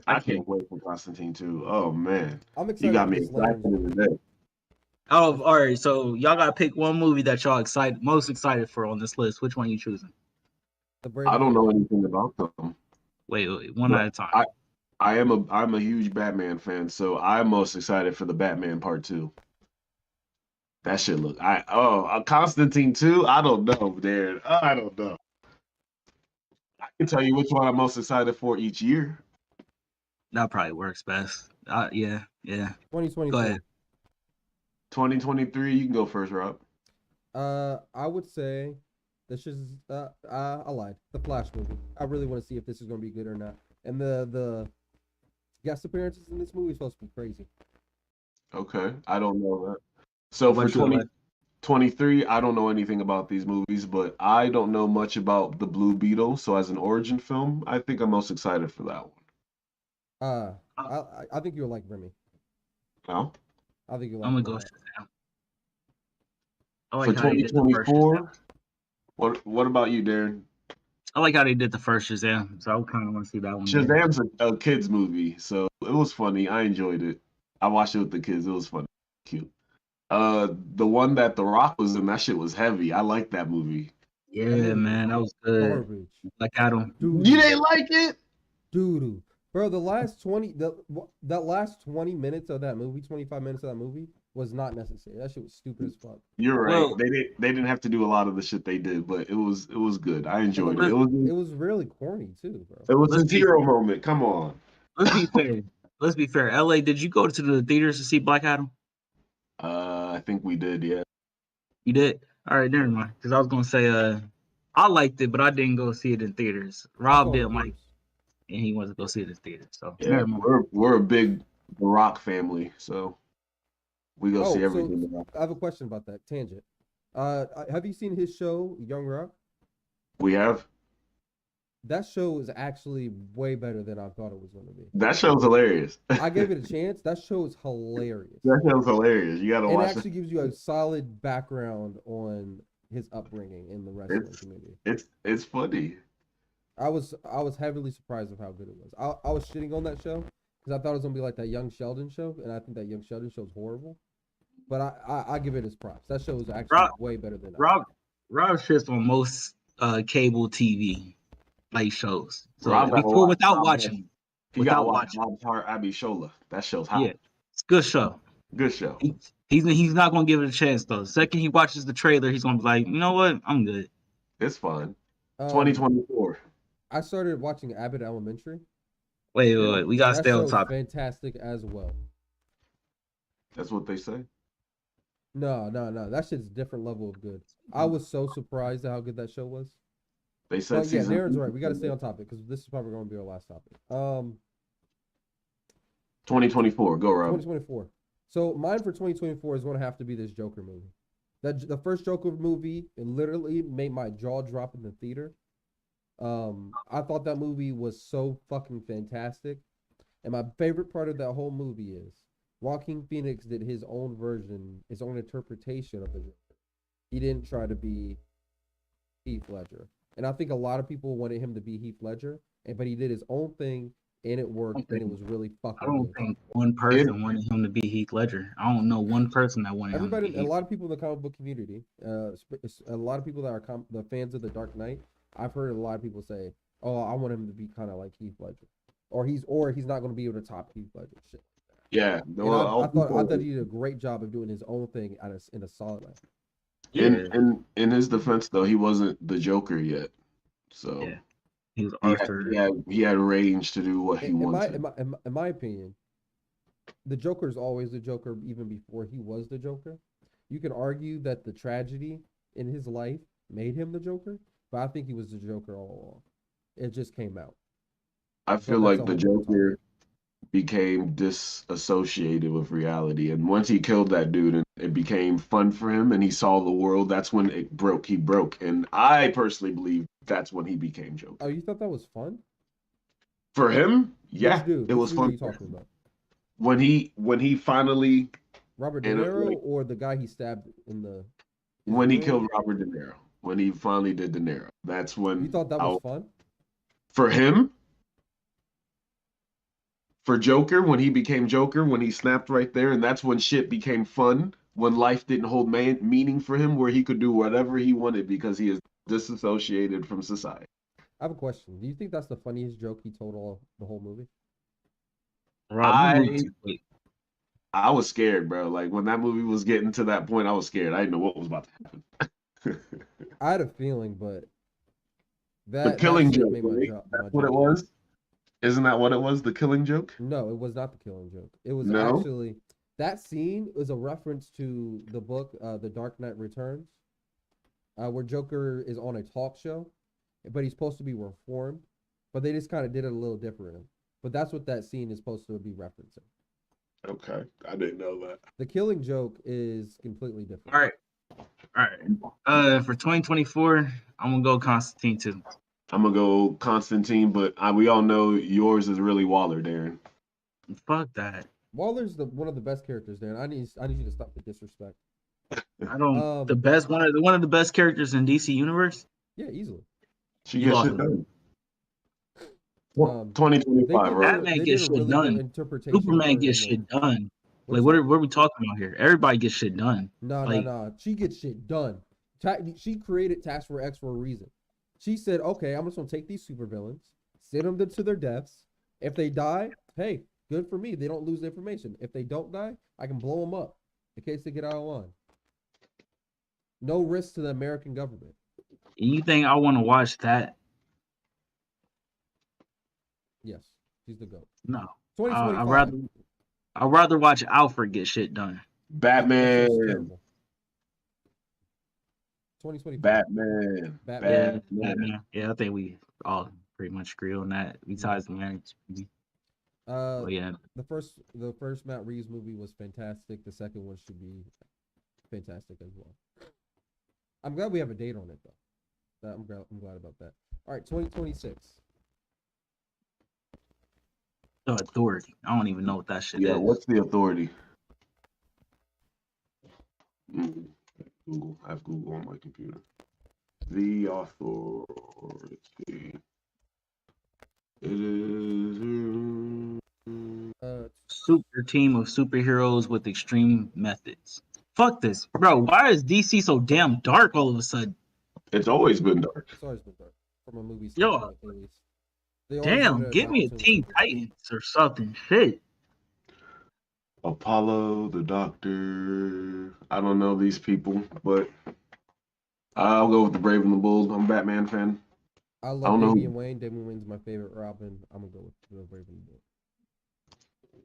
I can't wait for Constantine too. Oh man. I'm excited. You got me excited today. Oh, all right. So y'all gotta pick one movie that y'all most excited for on this list. Which one you choosing? I don't know anything about them. Wait, one But at a time. I'm a huge Batman fan, so I'm most excited for the Batman Part 2. That shit look. Constantine 2. I don't know, Darren. I don't know. I can tell you which one I'm most excited for each year. That probably works best. Yeah. 2024. Go ahead. 2023. You can go first, Rob. I would say this is I lied. The Flash movie. I really want to see if this is going to be good or not. And the guest appearances in this movie is supposed to be crazy. Okay, I don't know that. So for 2023, I don't know anything about these movies, but I don't know much about the Blue Beetle. So as an origin film, I think I'm most excited for that one. I think you'll like Remy. No? I think you'll like. I'm gonna go Shazam. I like For how they did the first 2024, what about you, Darren? I like how they did the first Shazam, so I kind of want to see that one. Shazam's a kids movie, so it was funny. I enjoyed it. I watched it with the kids. It was funny, cute. The one that The Rock was in, that shit was heavy. I like that movie. Yeah, man, that was good. Garbage. Like Adam. Dude. You didn't like it? Dude. Bro, that last 20 minutes of that movie, 25 minutes of that movie was not necessary. That shit was stupid as fuck. You're right. Well- they didn't have to do a lot of the shit they did, but it was good. I enjoyed it. It was really corny too, bro. It was Let's a be- hero moment. Come on. Let's be fair. LA, did you go to the theaters to see Black Adam? I think we did, yeah. You did? All right, never mind. Because I was gonna say, I liked it, but I didn't go see it in theaters. Rob didn't like it, and he wanted to go see it in theaters. So Yeah, never mind. we're a big The Rock family, so we go see everything. The Rock. I have a question about that tangent. Have you seen his show, Young Rock? We have. That show is actually way better than I thought it was going to be. That show's hilarious. I gave it a chance. That show is hilarious. That show's hilarious. You gotta It watch actually gives you a solid background on his upbringing in the wrestling community. It's funny. I was heavily surprised of how good it was. I was shitting on that show because I thought it was gonna be like that Young Sheldon show, and I think that Young Sheldon show is horrible. But I give it his props. That show is actually way better than Rob shits on most cable TV like shows. So Rob we gotta cool watch without Bob watching. Hope. You gotta Without watch watching. Bob's Heart, Abby Shola. That show's hot. Yeah, it's a good show. Good show. He's not gonna give it a chance though. The second he watches the trailer, he's gonna be like, you know what? I'm good. It's fun. 2024. I started watching Abbott Elementary. Wait. We gotta That stay on show's topic. fantastic as well. That's what they say. No. That shit's a different level of good. I was so surprised at how good that show was. They said Yeah, season Darren's right. We got to stay on topic because this is probably going to be our last topic. 2024. Go, Rob. 2024. So mine for 2024 is going to have to be this Joker movie. The first Joker movie, it literally made my jaw drop in the theater. I thought that movie was so fucking fantastic. And my favorite part of that whole movie is Joaquin Phoenix did his own version, his own interpretation of the Joker. He didn't try to be Heath Ledger. And I think a lot of people wanted him to be Heath Ledger, but he did his own thing, and it worked, and it was really fucking I don't good. think one person wanted him to be Heath Ledger. I don't know one person that wanted him to Everybody, be a Heath. lot of people in the comic book community, a lot of people that are the fans of the Dark Knight, I've heard a lot of people say, "Oh, I want him to be kind of like Heath Ledger," or he's not going to be able to top Heath Ledger. Shit. Yeah. And I thought he did a great job of doing his own thing in a solid way. In his defense, though, he wasn't the Joker yet, so he was Arthur. He had range to do what he wanted. In my opinion, the Joker is always the Joker, even before he was the Joker. You can argue that the tragedy in his life made him the Joker, but I think he was the Joker all along. It just came out. I feel that's like a the whole Joker became disassociated with reality, and once he killed that dude and it became fun for him and he saw the world, that's when it broke. He broke, and I personally believe that's when he became Joker. Oh, you thought that was fun? For him, yeah, Which dude? it was Which dude are fun. you talking about? When he finally Robert De and, Niro like, or the guy he stabbed in the? when he killed Robert De Niro, when he finally did De Niro, that's when You thought that was fun? for him. For Joker, when he became Joker, when he snapped right there, and that's when shit became fun when life didn't hold meaning for him, where he could do whatever he wanted because he is disassociated from society. I have a question. Do you think that's the funniest joke he told the whole movie? I was scared, bro. Like when that movie was getting to that point, I was scared. I didn't know what was about to happen. I had a feeling, but The Killing shit Joke, made my right? jaw- That's my what jaw it drop. was. Isn't that what it was? The Killing Joke? No, it was not the Killing Joke. It was No? actually that scene was a reference to the book, The Dark Knight Returns, where Joker is on a talk show, but he's supposed to be reformed, but they just kind of did it a little different. But that's what that scene is supposed to be referencing. Okay, I didn't know that. The Killing Joke is completely different. All right. For 2024, I'm gonna go Constantine too. I'm gonna go Constantine, but we all know yours is really Waller, Darren. Fuck that. Waller's one of the best characters, Darren. I need you to stop the disrespect. I don't. One of the best characters in DC Universe. Yeah, easily. She You gets lost shit it. done. Um, 2025, right? Batman gets shit done. Superman gets shit done. Like what are we talking about here? Everybody gets shit done. No. She gets shit done. She created Task Force X for a reason. She said, "Okay, I'm just gonna take these supervillains, send them to their deaths. If they die, hey, good for me. They don't lose the information. If they don't die, I can blow them up in case they get out of line. No risk to the American government." You think I want to watch that? Yes, she's the GOAT. No. 2025. I'd rather watch Alfred get shit done. Batman. 2025. Batman. Batman. Yeah, I think we all pretty much agree on that. Besides the marriage. Yeah. The first Matt Reeves movie was fantastic. The second one should be fantastic as well. I'm glad we have a date on it though. I'm glad about that. All right, 2026. The Authority. I don't even know what that shit is. Yeah, what's The Authority? Google. I have Google on my computer. The Authority. It is super team of superheroes with extreme methods. Fuck this, bro. Why is DC so damn dark all of a sudden? It's always been dark. It's always been dark from a movie Yo, standpoint, at least. They always damn, wanted give an me a opportunity. Teen Titans or something. Shit. Apollo, the Doctor. I don't know these people, but I'll go with the Brave and the Bold. I'm a Batman fan. I don't love know. Damian Wayne. Damian Wayne's my favorite Robin. I'm gonna go with the Brave and the Bold.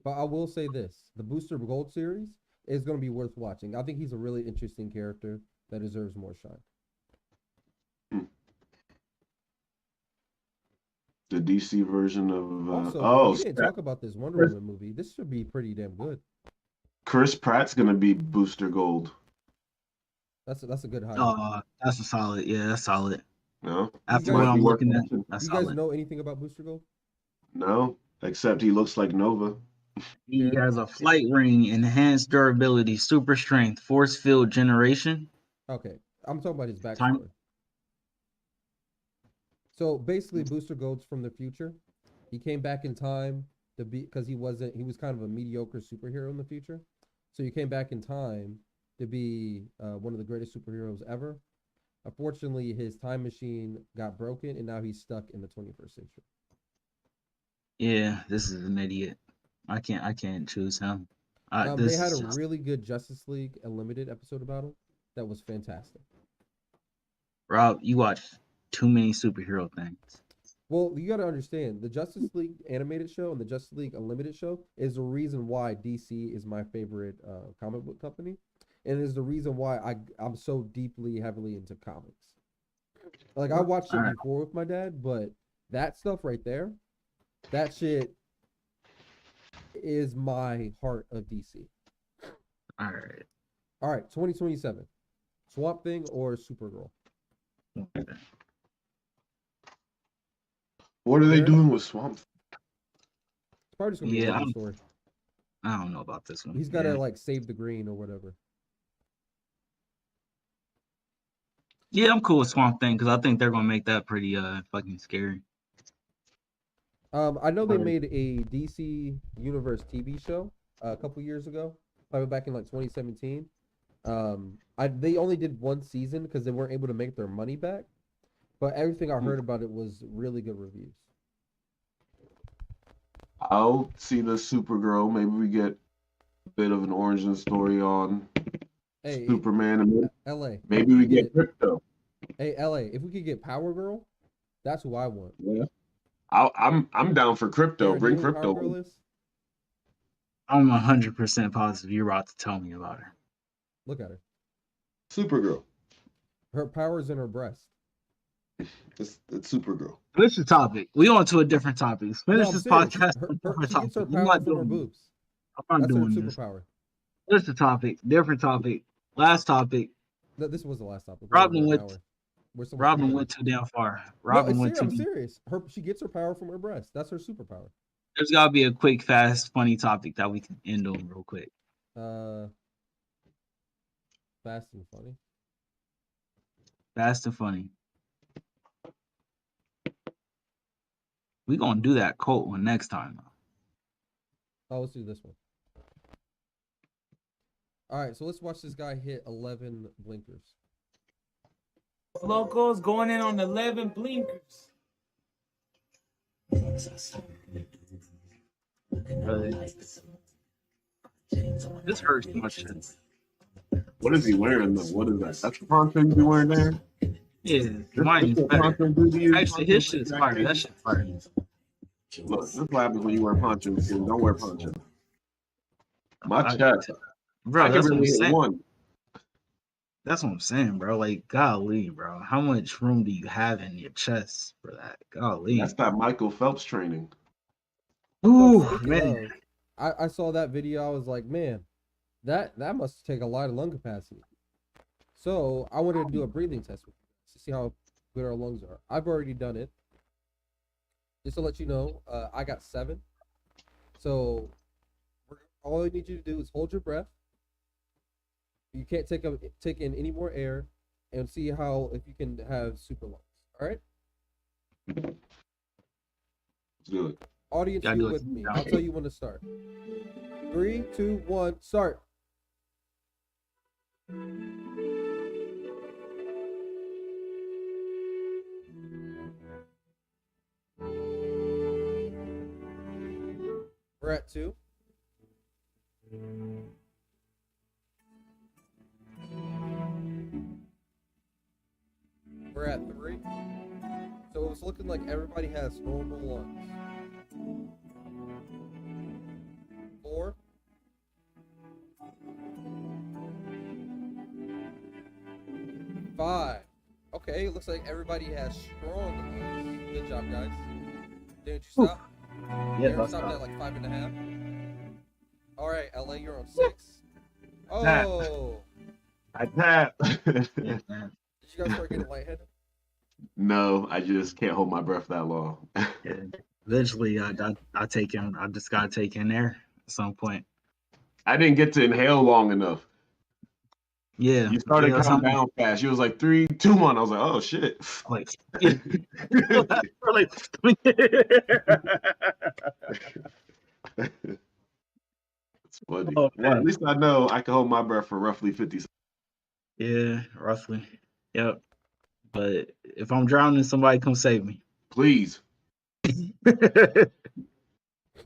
But I will say this: the Booster Gold series is gonna be worth watching. I think he's a really interesting character that deserves more shine. The DC version of Also, we didn't talk about this Wonder Woman movie. This should be pretty damn good. Chris Pratt's gonna be Booster Gold. That's a good hire. That's a solid. Yeah, that's solid. No, After what I'm looking at, that's you guys solid. know anything about Booster Gold? No, except he looks like Nova. He has a flight ring, enhanced durability, super strength, force field generation. Okay, I'm talking about his backstory. So basically, Booster Gold's from the future. He came back in time to be because he was kind of a mediocre superhero in the future. So he came back in time to be one of the greatest superheroes ever. Unfortunately, his time machine got broken, and now he's stuck in the 21st century. Yeah, this is an idiot. I can't choose him. They had a really good Justice League Unlimited episode about him that was fantastic. Rob, you watch too many superhero things. Well, you got to understand, the Justice League animated show and the Justice League Unlimited show is the reason why DC is my favorite comic book company, and is the reason why I'm so heavily into comics. Like, I watched it before with my dad, but that stuff right there, that shit is my heart of DC. All right, 2027. Swamp Thing or Supergirl? What are they doing with Swamp? It's probably just gonna be a love story. I don't know about this one. He's got to like save the green or whatever. Yeah, I'm cool with Swamp Thing because I think they're gonna make that pretty fucking scary. I know they made a DC Universe TV show a couple years ago, probably back in like 2017. They only did one season because they weren't able to make their money back. But everything I heard about it was really good reviews. I'll see the Supergirl. Maybe we get a bit of an origin story on Superman and LA. Maybe we get Crypto. Hey, LA, if we could get Power Girl, that's who I want. Yeah. I'm down for Crypto. Sarah, Bring you know who Power Crypto. Girl is? I'm 100% positive you're about to tell me about her. Look at her. Supergirl. Her power's in her breast. It's Supergirl. Switch the topic. We on to a different topic. Finish I'm this serious. podcast. She gets her power from her boobs. I'm not That's her doing this. superpower. Switch the topic. Different topic. Last topic. No, this was the last topic. Robin We're went. an hour. We're so much Robin further. went too damn far. No, Robin it's went serious. too. I'm serious. She gets her power from her breast. That's her superpower. There's gotta be a quick, fast, funny topic that we can end on real quick. Fast and funny. Fast and funny. We gonna do that quote one next time. Oh, let's do this one. All right, so let's watch this guy hit 11 blinkers. Locals going in on 11 blinkers. This hurts too much. What is he wearing though? What is that? That's the poncho you be wearing there? Yeah, mine is better. Actually, his shit is fire. That shit fire. Look, this is what happens when you wear ponchos. Don't wear poncho. My chest. Bro, I can that's what really I'm hit saying. one. That's what I'm saying, bro. Like, golly, bro. How much room do you have in your chest for that? Golly. That's that Michael Phelps training. Ooh, Speaking man. of, I saw that video. I was like, man, that must take a lot of lung capacity. So I wanted to do a breathing test with you to see how good our lungs are. I've already done it. Just to let you know, I got 7. So all I need you to do is hold your breath. You can't take in any more air, and see if you can have super lungs. All right. Let's do it. Audience, Gotta you do it. with me. I'll tell you when to start. 3, 2, 1, start. We're at 2. We're at 3. So it's looking like everybody has normal lungs. 4. 5. Okay, it looks like everybody has strong lungs. Good job, guys. Didn't you stop? Yeah, You that's stopped stop. at like 5.5. All right, LA, you're on 6. Tap. Oh, I tap. did you guys start getting lightheaded? No, I just can't hold my breath that long. Eventually, I take in. I just gotta take in air at some point. I didn't get to inhale long enough. Yeah, You started yeah, counting down fast. You was like 3, 2, 1. I was like, oh shit. Like, It's funny. Oh, Well, man. at least I know I can hold my breath for roughly 50 seconds. yeah, roughly. Yep. But if I'm drowning, somebody come save me. Please.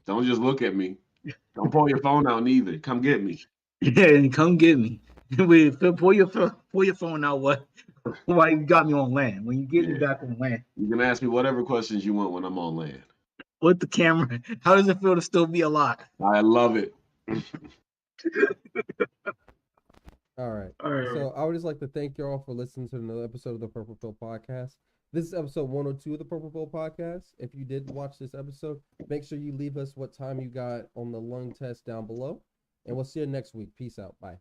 Don't just look at me. Don't pull your phone out neither. Come get me. Yeah, and come get me. Wait, pull your phone out. What? Why you got me on land? When you get me back on land, You can ask me whatever questions you want when I'm on land. with the camera, how does it feel to still be alive? I love it. All right. All right. So I would just like to thank you all for listening to another episode of the Purple Pill Podcast. This is episode 102 of the Purple Pill Podcast. If you did watch this episode, make sure you leave us what time you got on the lung test down below. And we'll see you next week. Peace out. Bye.